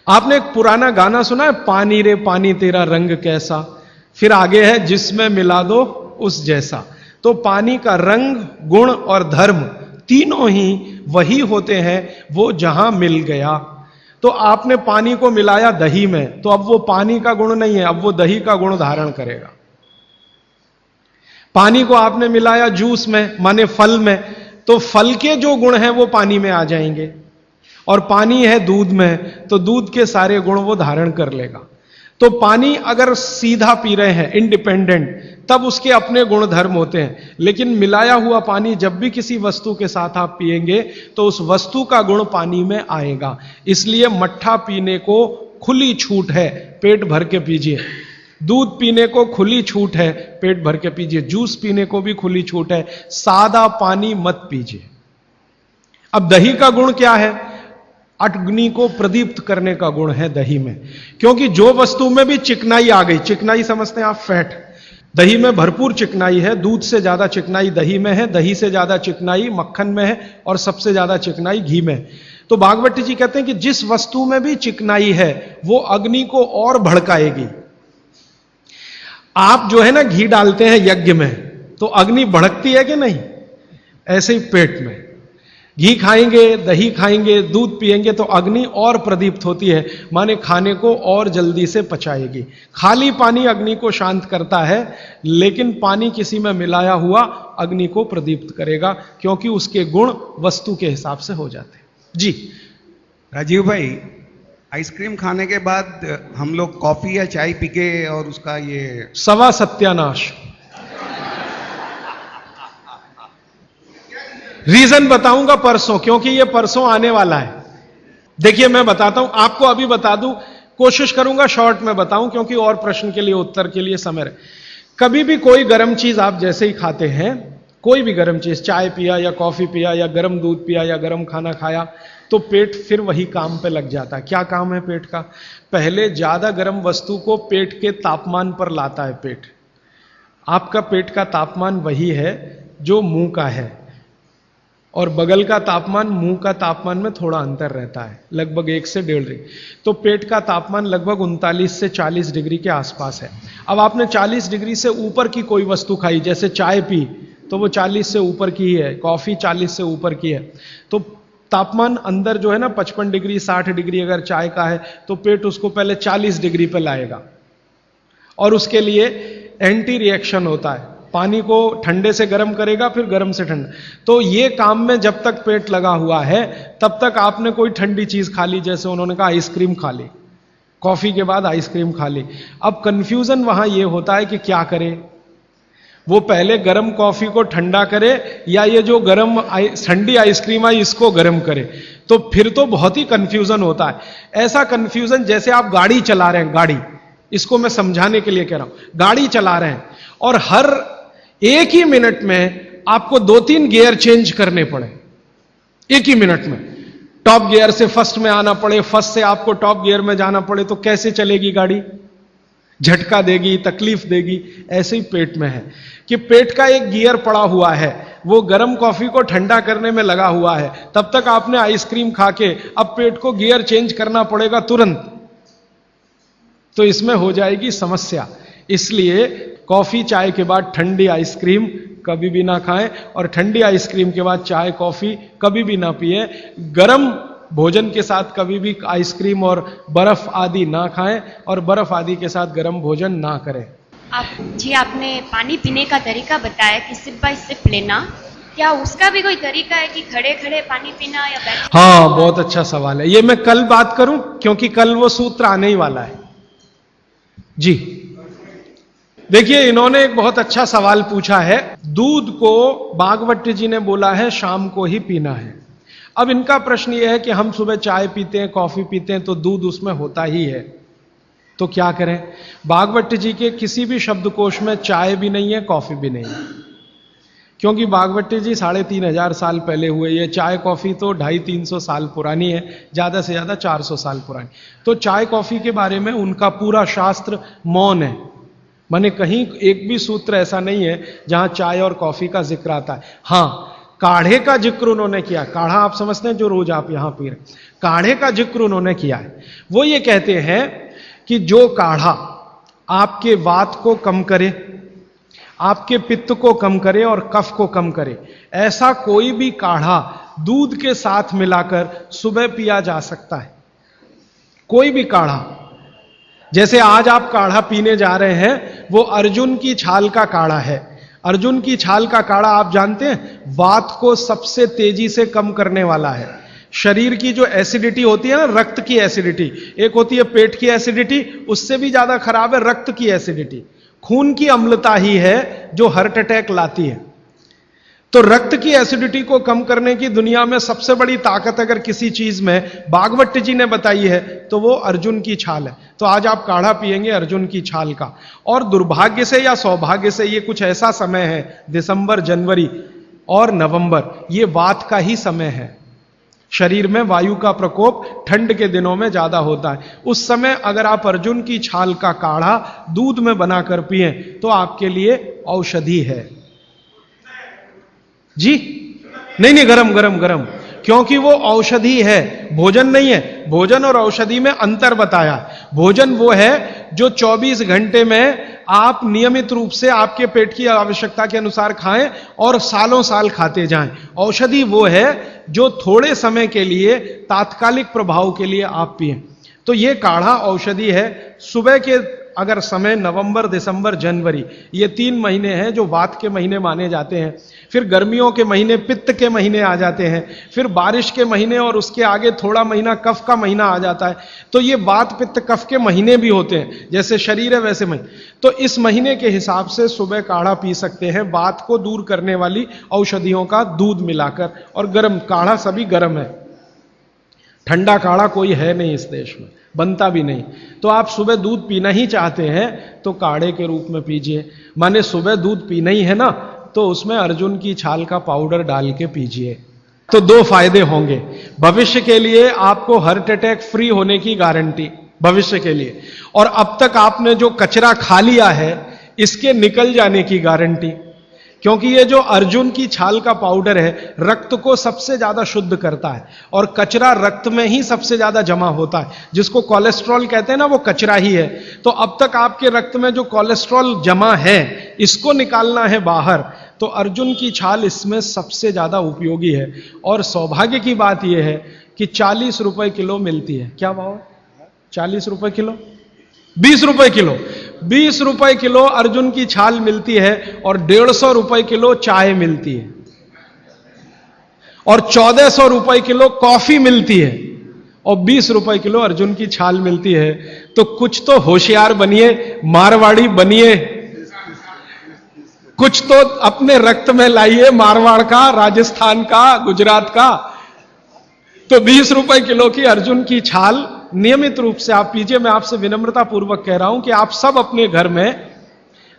आपने एक पुराना गाना सुना है, पानी रे पानी तेरा रंग कैसा, फिर आगे है जिसमें मिला दो उस जैसा। तो पानी का रंग, गुण और धर्म तीनों ही वही होते हैं वो जहां मिल गया। तो आपने पानी को मिलाया दही में, तो अब वो पानी का गुण नहीं है, अब वो दही का गुण धारण करेगा। पानी को आपने मिलाया जूस में, माने फल में, तो फल के जो गुण हैं वो पानी में आ जाएंगे। और पानी है दूध में, तो दूध के सारे गुण वो धारण कर लेगा। तो पानी अगर सीधा पी रहे हैं इंडिपेंडेंट, तब उसके अपने गुण धर्म होते हैं, लेकिन मिलाया हुआ पानी जब भी किसी वस्तु के साथ आप पिएंगे तो उस वस्तु का गुण पानी में आएगा। इसलिए मट्ठा पीने को खुली छूट है, पेट भर के पीजिए। दूध पीने को खुली छूट है, पेट भर के पीजिए। जूस पीने को भी खुली छूट है, सादा पानी मत पीजिए। अब दही का गुण क्या है? अग्नि को प्रदीप्त करने का गुण है दही में, क्योंकि जो वस्तु में भी चिकनाई आ गई, चिकनाई समझते हैं आप, फैट, दही में भरपूर चिकनाई है। दूध से ज्यादा चिकनाई दही में है, दही से ज्यादा चिकनाई मक्खन में है, और सबसे ज्यादा चिकनाई घी में है। तो भागवत जी कहते हैं कि जिस वस्तु में भी चिकनाई है वो अग्नि को और भड़काएगी। आप जो है ना घी डालते हैं यज्ञ में, तो अग्नि भड़कती है कि नहीं? ऐसे ही पेट में घी खाएंगे, दही खाएंगे, दूध पिएंगे तो अग्नि और प्रदीप्त होती है, माने खाने को और जल्दी से पचाएगी। खाली पानी अग्नि को शांत करता है, लेकिन पानी किसी में मिलाया हुआ अग्नि को प्रदीप्त करेगा, क्योंकि उसके गुण वस्तु के हिसाब से हो जाते हैं। जी राजीव भाई, आइसक्रीम खाने के बाद हम लोग कॉफी या चाय पी के और उसका ये सवा सत्यानाश। रीजन बताऊंगा परसों, क्योंकि ये परसों आने वाला है। देखिए मैं बताता हूं आपको, अभी बता दूं, कोशिश करूंगा शॉर्ट में बताऊं, क्योंकि और प्रश्न के लिए उत्तर के लिए समय रहे। कभी भी कोई गर्म चीज आप जैसे ही खाते हैं, कोई भी गर्म चीज, चाय पिया या कॉफी पिया या गर्म दूध पिया या गर्म खाना खाया, तो पेट फिर वही काम पे लग जाता है। क्या काम है पेट का? पहले ज्यादा गर्म वस्तु को पेट के तापमान पर लाता है पेट। आपका पेट का तापमान वही है जो मुंह का है, और बगल का तापमान मुंह का तापमान में थोड़ा अंतर रहता है, लगभग 1 से 1.5 डिग्री। तो पेट का तापमान लगभग 39 से 40 डिग्री के आसपास है। अब आपने 40 डिग्री से ऊपर की कोई वस्तु खाई, जैसे चाय पी, तो वो 40 से ऊपर की ही है, कॉफी 40 से ऊपर की है, तो तापमान अंदर जो है ना 55 डिग्री 60 डिग्री अगर चाय का है, तो पेट उसको पहले 40 डिग्री पे लाएगा, और उसके लिए एंटी रिएक्शन होता है, पानी को ठंडे से गर्म करेगा, फिर गर्म से ठंडा। तो ये काम में जब तक पेट लगा हुआ है, तब तक आपने कोई ठंडी चीज खा ली, जैसे उन्होंने कहा आइसक्रीम खा ली, कॉफी के बाद आइसक्रीम खा ली। अब कंफ्यूजन वहां ये होता है कि क्या करे, वो पहले गर्म कॉफी को ठंडा करे या ये जो गर्म ठंडी आइसक्रीम आई इसको गर्म करे, तो फिर तो बहुत ही कंफ्यूजन होता है। ऐसा कंफ्यूजन जैसे आप गाड़ी चला रहे हैं, गाड़ी, इसको मैं समझाने के लिए कह रहा हूं, गाड़ी चला रहे हैं और हर 1 ही मिनट में आपको 2-3 गियर चेंज करने पड़े, 1 ही मिनट में। टॉप गियर से फर्स्ट में आना पड़े, फर्स्ट से आपको टॉप गियर में जाना पड़े, तो कैसे चलेगी गाड़ी? झटका देगी, तकलीफ देगी। ऐसे ही पेट में है कि पेट का एक गियर पड़ा हुआ है, वो गर्म कॉफी को ठंडा करने में लगा हुआ है, तब तक आपने आइसक्रीम खा के अब पेट को गियर चेंज करना पड़ेगा तुरंत, तो इसमें हो जाएगी समस्या। इसलिए कॉफी चाय के बाद ठंडी आइसक्रीम कभी भी ना खाएं, और ठंडी आइसक्रीम के बाद चाय कॉफी कभी भी ना पिए। गरम भोजन के साथ कभी भी आइसक्रीम और बर्फ आदि ना खाएं, और बर्फ आदि के साथ गर्म भोजन ना करें। आपने पानी पीने का तरीका बताया कि सिप बाय सिप लेना, क्या उसका भी कोई तरीका है कि खड़े खड़े पानी पीना या बैठ? हाँ, बहुत अच्छा सवाल है, ये मैं कल बात करूं, क्योंकि कल वो सूत्र आने ही वाला है। जी देखिए, इन्होंने एक बहुत अच्छा सवाल पूछा है। दूध को भागवत जी ने बोला है शाम को ही पीना है। अब इनका प्रश्न यह है कि हम सुबह चाय पीते हैं, कॉफी पीते हैं, तो दूध उसमें होता ही है, तो क्या करें? भागवत जी के किसी भी शब्दकोश में चाय भी नहीं है, कॉफी भी नहीं है, क्योंकि भागवत जी 3500 साल पहले हुए। ये चाय कॉफी तो 250-300 साल पुरानी है, ज्यादा से ज्यादा 400 साल पुरानी। तो चाय कॉफी के बारे में उनका पूरा शास्त्र मौन है, माने कहीं एक भी सूत्र ऐसा नहीं है जहां चाय और कॉफी का जिक्र आता है। हां, काढ़े का जिक्र उन्होंने किया। काढ़ा आप समझते हैं जो रोज आप यहां पी रहे, काढ़े का जिक्र उन्होंने किया है। वो ये कहते हैं कि जो काढ़ा आपके वात को कम करे, आपके पित्त को कम करे और कफ को कम करे, ऐसा कोई भी काढ़ा दूध के साथ मिलाकर सुबह पिया जा सकता है। कोई भी काढ़ा, जैसे आज आप काढ़ा पीने जा रहे हैं, वो अर्जुन की छाल का काढ़ा है। अर्जुन की छाल का काढ़ा आप जानते हैं, वात को सबसे तेजी से कम करने वाला है, शरीर की जो एसिडिटी होती है ना, रक्त की एसिडिटी, एक होती है पेट की एसिडिटी, उससे भी ज्यादा खराब है रक्त की एसिडिटी। खून की अम्लता ही है जो हार्ट अटैक लाती है। तो रक्त की एसिडिटी को कम करने की दुनिया में सबसे बड़ी ताकत अगर किसी चीज में भागवत जी ने बताई है तो वो अर्जुन की छाल है। तो आज आप काढ़ा पिएंगे अर्जुन की छाल का। और दुर्भाग्य से या सौभाग्य से ये कुछ ऐसा समय है, दिसंबर, जनवरी और नवंबर, ये वात का ही समय है। शरीर में वायु का प्रकोप ठंड के दिनों में ज्यादा होता है। उस समय अगर आप अर्जुन की छाल का काढ़ा दूध में बनाकर पिए तो आपके लिए औषधि है। जी नहीं, गरम गरम गरम, क्योंकि वो औषधि है, भोजन नहीं है। भोजन और औषधि में अंतर बताया। भोजन वो है जो 24 घंटे में आप नियमित रूप से आपके पेट की आवश्यकता के अनुसार खाएं और सालों साल खाते जाएं। औषधि वो है जो थोड़े समय के लिए, तात्कालिक प्रभाव के लिए आप पिएं। तो ये काढ़ा औषधि है। सुबह के अगर समय नवंबर, दिसंबर, जनवरी, ये 3 महीने हैं जो वात के महीने माने जाते हैं। फिर गर्मियों के महीने पित्त के महीने आ जाते हैं। फिर बारिश के महीने और उसके आगे थोड़ा महीना कफ का महीना आ जाता है। तो ये वात पित्त कफ के महीने भी होते हैं, जैसे शरीर है वैसे महीने। तो इस महीने के हिसाब से सुबह काढ़ा पी सकते हैं, वात को दूर करने वाली औषधियों का दूध मिलाकर। और गर्म काढ़ा सभी गर्म है, ठंडा काढ़ा कोई है नहीं इस देश में, बनता भी नहीं। तो आप सुबह दूध पीना ही चाहते हैं तो काढ़े के रूप में पीजिए। माने सुबह दूध पीना ही है ना, तो उसमें अर्जुन की छाल का पाउडर डाल के पीजिए। तो 2 फायदे होंगे। भविष्य के लिए आपको हार्ट अटैक फ्री होने की गारंटी, भविष्य के लिए। और अब तक आपने जो कचरा खा लिया है इसके निकल जाने की गारंटी। क्योंकि ये जो अर्जुन की छाल का पाउडर है रक्त को सबसे ज्यादा शुद्ध करता है, और कचरा रक्त में ही सबसे ज्यादा जमा होता है। जिसको कोलेस्ट्रॉल कहते हैं ना, वो कचरा ही है। तो अब तक आपके रक्त में जो कोलेस्ट्रॉल जमा है इसको निकालना है बाहर, तो अर्जुन की छाल इसमें सबसे ज्यादा उपयोगी है। और सौभाग्य की बात यह है कि 40 रुपए किलो मिलती है। क्या भाव? 40 रुपए किलो, 20 रुपए किलो, 20 रुपए किलो अर्जुन की छाल मिलती है। और 150 रुपए किलो चाय मिलती है, और 1400 रुपए किलो कॉफी मिलती है, और 20 रुपए किलो अर्जुन की छाल मिलती है। तो कुछ तो होशियार बनिए, मारवाड़ी बनिए, कुछ तो अपने रक्त में लाइए, मारवाड़ का, राजस्थान का, गुजरात का। तो 20 रुपए किलो की अर्जुन की छाल नियमित रूप से आप पीजिए। मैं आपसे विनम्रता पूर्वक कह रहा हूं कि आप सब अपने घर में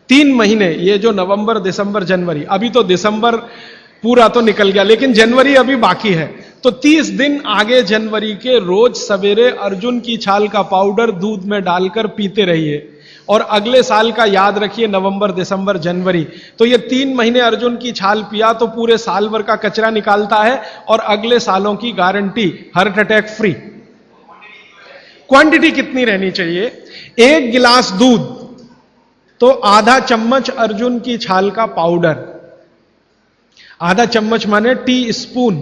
3 महीने, ये जो नवंबर, दिसंबर, जनवरी, अभी तो दिसंबर पूरा तो निकल गया लेकिन जनवरी अभी बाकी है, तो 30 दिन आगे जनवरी के रोज सवेरे अर्जुन की छाल का पाउडर दूध में डालकर पीते रहिए। और अगले साल का याद रखिए, नवंबर, दिसंबर, जनवरी, तो ये 3 महीने अर्जुन की छाल पिया तो पूरे साल भर का कचरा निकालता है। और अगले सालों की guarantee, heart attack free. Quantity कितनी रहनी चाहिए? 1 गिलास दूध तो आधा चम्मच अर्जुन की छाल का पाउडर, आधा चम्मच माने टी स्पून।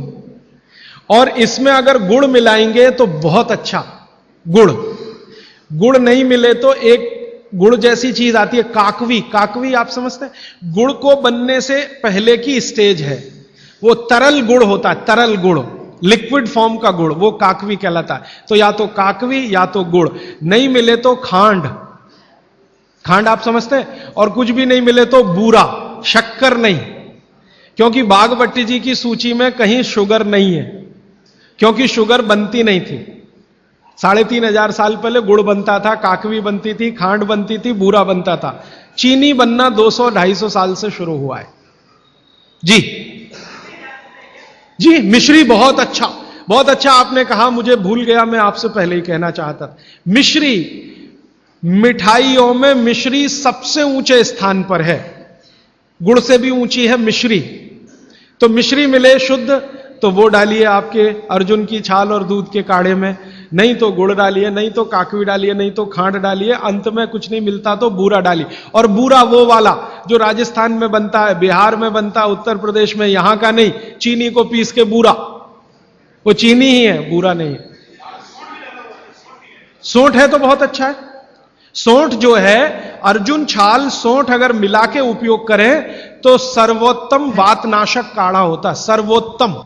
और इसमें अगर गुड़ मिलाएंगे तो बहुत अच्छा। गुड़ नहीं मिले तो एक गुड़ जैसी चीज आती है, काकवी। काकवी आप समझते हैं? गुड़ को बनने से पहले की स्टेज है, वो तरल गुड़ होता है, तरल गुड़, लिक्विड फॉर्म का गुड़, वो काकवी कहलाता है। तो या तो काकवी या तो गुड़, नहीं मिले तो खांड। खांड आप समझते हैं? और कुछ भी नहीं मिले तो बूरा, शक्कर नहीं, क्योंकि भागवत जी की सूची में कहीं शुगर नहीं है, क्योंकि शुगर बनती नहीं थी। 3500 साल पहले गुड़ बनता था, काकवी बनती थी, खांड बनती थी, बूरा बनता था। चीनी बनना 200-250 साल से शुरू हुआ है। जी, मिश्री बहुत अच्छा, बहुत अच्छा आपने कहा, मुझे भूल गया, मैं आपसे पहले ही कहना चाहता था। मिश्री, मिठाइयों में मिश्री सबसे ऊंचे स्थान पर है, गुड़ से भी ऊंची है मिश्री। तो मिश्री मिले शुद्ध तो वो डालिए आपके अर्जुन की छाल और दूध के काढ़े में, नहीं तो गुड़ डालिए, नहीं तो काकवी डालिए, नहीं तो खांड डालिए, अंत में कुछ नहीं मिलता तो बूरा डालिए। और बूरा वो वाला जो राजस्थान में बनता है, बिहार में बनता है, उत्तर प्रदेश में, यहां का नहीं, चीनी को पीस के बूरा, वो चीनी ही है, बूरा नहीं है। सोंठ है तो बहुत अच्छा है। सोंठ जो है, अर्जुन छाल सोंठ अगर मिला के उपयोग करें तो सर्वोत्तम वातनाशक काढ़ा होता है, सर्वोत्तम।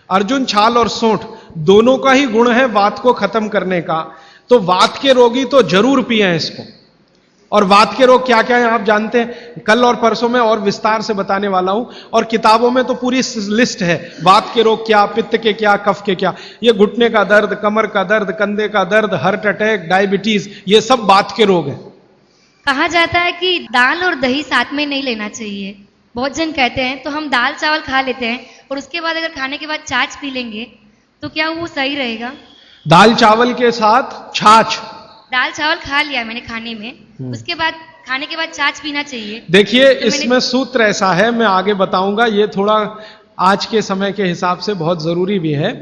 अर्जुन छाल और सोंठ दोनों का ही गुण है वात को खत्म करने का। तो वात के रोगी तो जरूर पिए इसको। और वात के रोग क्या क्या है आप जानते हैं, कल और परसों में और विस्तार से बताने वाला हूं। और किताबों में तो पूरी लिस्ट है, वात के रोग क्या, पित्त के क्या, कफ के क्या। ये घुटने का दर्द, कमर का दर्द, कंधे का दर्द, हार्ट अटैक, डायबिटीज, ये सब वात के रोग है। कहा जाता है कि दाल और दही साथ में नहीं लेना चाहिए, बहुत जन कहते हैं। तो हम दाल चावल खा लेते हैं और उसके बाद अगर खाने के बाद छाछ पी लेंगे तो क्या वो सही रहेगा? दाल चावल के साथ छाछ, दाल चावल खा लिया मैंने खाने में, उसके बाद खाने के बाद छाछ पीना चाहिए। देखिए तो इसमें सूत्र ऐसा है, मैं आगे बताऊंगा, ये थोड़ा आज के समय के हिसाब से बहुत जरूरी भी है।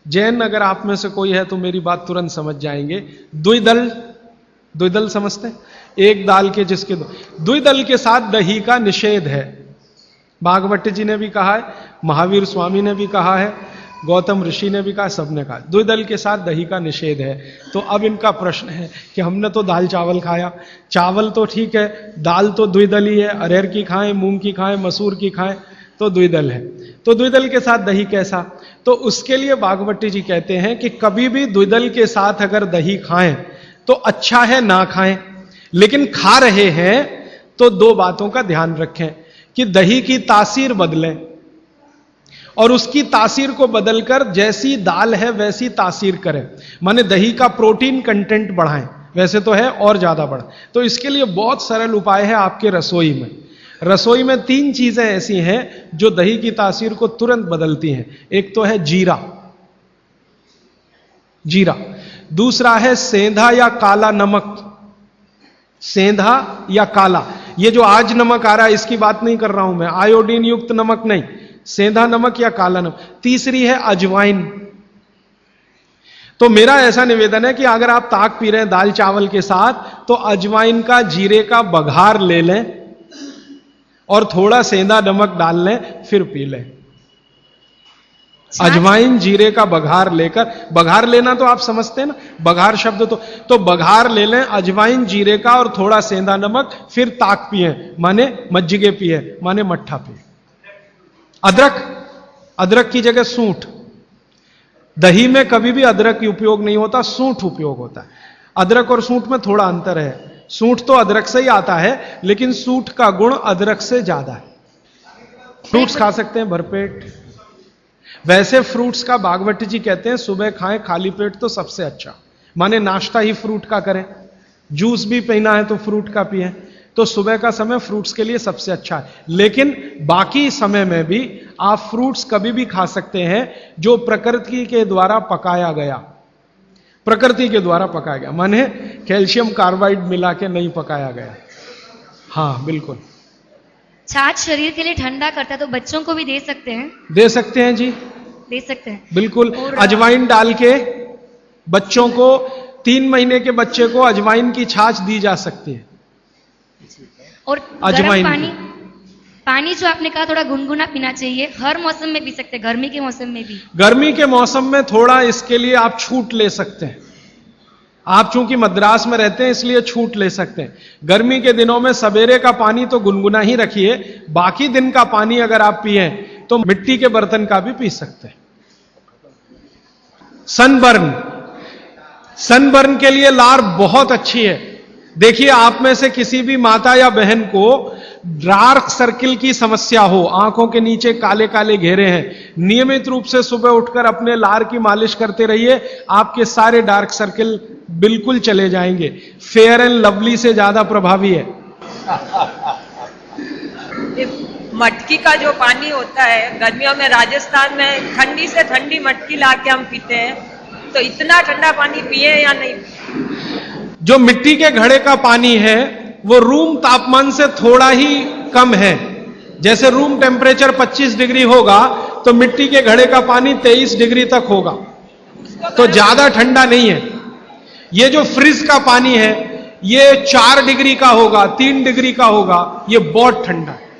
जैन अगर आप में से कोई है तो मेरी बात तुरंत समझ जाएंगे। द्विदल समझते हैं, एक दाल के जिसके द्विदल के साथ दही का निषेध है। भागवत जी ने भी कहा है, महावीर स्वामी ने भी कहा है, गौतम ऋषि ने भी कहा, सबने कहा द्विदल के साथ दही का निषेध है। तो अब इनका प्रश्न है कि हमने तो दाल चावल खाया, चावल तो ठीक है, दाल तो द्विदल ही है, अरहर की खाएं, मूंग की खाएं, मसूर की खाएं तो द्विदल है। तो द्विदल के साथ दही कैसा? तो उसके लिए भागवत जी कहते हैं कि कभी भी द्विदल के साथ अगर दही खाएं तो अच्छा है ना खाएं, लेकिन खा रहे हैं तो दो बातों का ध्यान रखें कि दही की तासीर बदलें और उसकी तासीर को बदलकर जैसी दाल है वैसी तासीर करें, माने दही का प्रोटीन कंटेंट बढ़ाएं, वैसे तो है और ज्यादा बढ़ाएं। तो इसके लिए बहुत सरल उपाय है आपके रसोई में। रसोई में 3 चीजें ऐसी हैं जो दही की तासीर को तुरंत बदलती हैं। एक तो है जीरा, दूसरा है सेंधा या काला नमक, सेंधा या काला। ये जो आज नमक आ रहा है इसकी बात नहीं कर रहा हूं मैं, आयोडीन युक्त नमक नहीं, सेंधा नमक या काला नमक। तीसरी है अजवाइन। तो मेरा ऐसा निवेदन है कि अगर आप ताक पी रहे हैं दाल चावल के साथ तो अजवाइन का, जीरे का बघार ले लें और थोड़ा सेंधा नमक डाल लें, फिर पी लें। अजवाइन जीरे का बघार लेकर, बघार लेना तो आप समझते हैं ना, बघार शब्द तो बघार ले लें अजवाइन जीरे का और थोड़ा सेंधा नमक, फिर ताक पिए माने मज्जिगे पिए माने मट्ठा पिए। अदरक की जगह सूंठ। दही में कभी भी अदरक की उपयोग नहीं होता, सूंठ उपयोग होता है। अदरक और सूंठ में थोड़ा अंतर है, सूंठ तो अदरक से ही आता है लेकिन सूंठ का गुण अदरक से ज्यादा है। फ्रूट्स खा सकते हैं भरपेट। वैसे फ्रूट्स का भागवत जी कहते हैं सुबह खाएं खाली पेट तो सबसे अच्छा, माने नाश्ता ही फ्रूट का करें, जूस भी पीना है तो फ्रूट का पिए, तो सुबह का समय फ्रूट्स के लिए सबसे अच्छा है। लेकिन बाकी समय में भी आप फ्रूट्स कभी भी खा सकते हैं जो प्रकृति के द्वारा पकाया गया, प्रकृति के द्वारा पकाया गया, माने कैल्शियम कार्बाइड मिला के नहीं पकाया गया। हाँ बिल्कुल। छाछ शरीर के लिए ठंडा करता है तो बच्चों को भी दे सकते हैं? दे सकते हैं जी, दे सकते हैं बिल्कुल। अजवाइन डाल के बच्चों को, 3 महीने के बच्चे को अजवाइन की छाछ दी जा सकती है। और गर्म पानी जो आपने कहा थोड़ा गुनगुना पीना चाहिए, हर मौसम में पी सकते हैं, गर्मी के मौसम में भी? गर्मी के मौसम में थोड़ा इसके लिए आप छूट ले सकते हैं। आप चूंकि मद्रास में रहते हैं इसलिए छूट ले सकते हैं। गर्मी के दिनों में सवेरे का पानी तो गुनगुना ही रखिए, बाकी दिन का पानी अगर आप पिए तो मिट्टी के बर्तन का भी पी सकते हैं। सनबर्न के लिए लार बहुत अच्छी है। देखिए आप में से किसी भी माता या बहन को डार्क सर्किल की समस्या हो, आंखों के नीचे काले काले घेरे हैं, नियमित रूप से सुबह उठकर अपने लार की मालिश करते रहिए, आपके सारे डार्क सर्किल बिल्कुल चले जाएंगे। फेयर एंड लवली से ज्यादा प्रभावी है। मटकी का जो पानी होता है गर्मियों में राजस्थान में ठंडी से ठंडी मटकी लाके हम पीते हैं, तो इतना ठंडा पानी पिए या नहीं? जो मिट्टी के घड़े का पानी है वो रूम तापमान से थोड़ा ही कम है। जैसे रूम टेम्परेचर 25 डिग्री होगा तो मिट्टी के घड़े का पानी 23 डिग्री तक होगा, तो ज्यादा ठंडा नहीं है। ये जो फ्रिज का पानी है ये 4 डिग्री का होगा, 3 डिग्री का होगा, ये बहुत ठंडा है।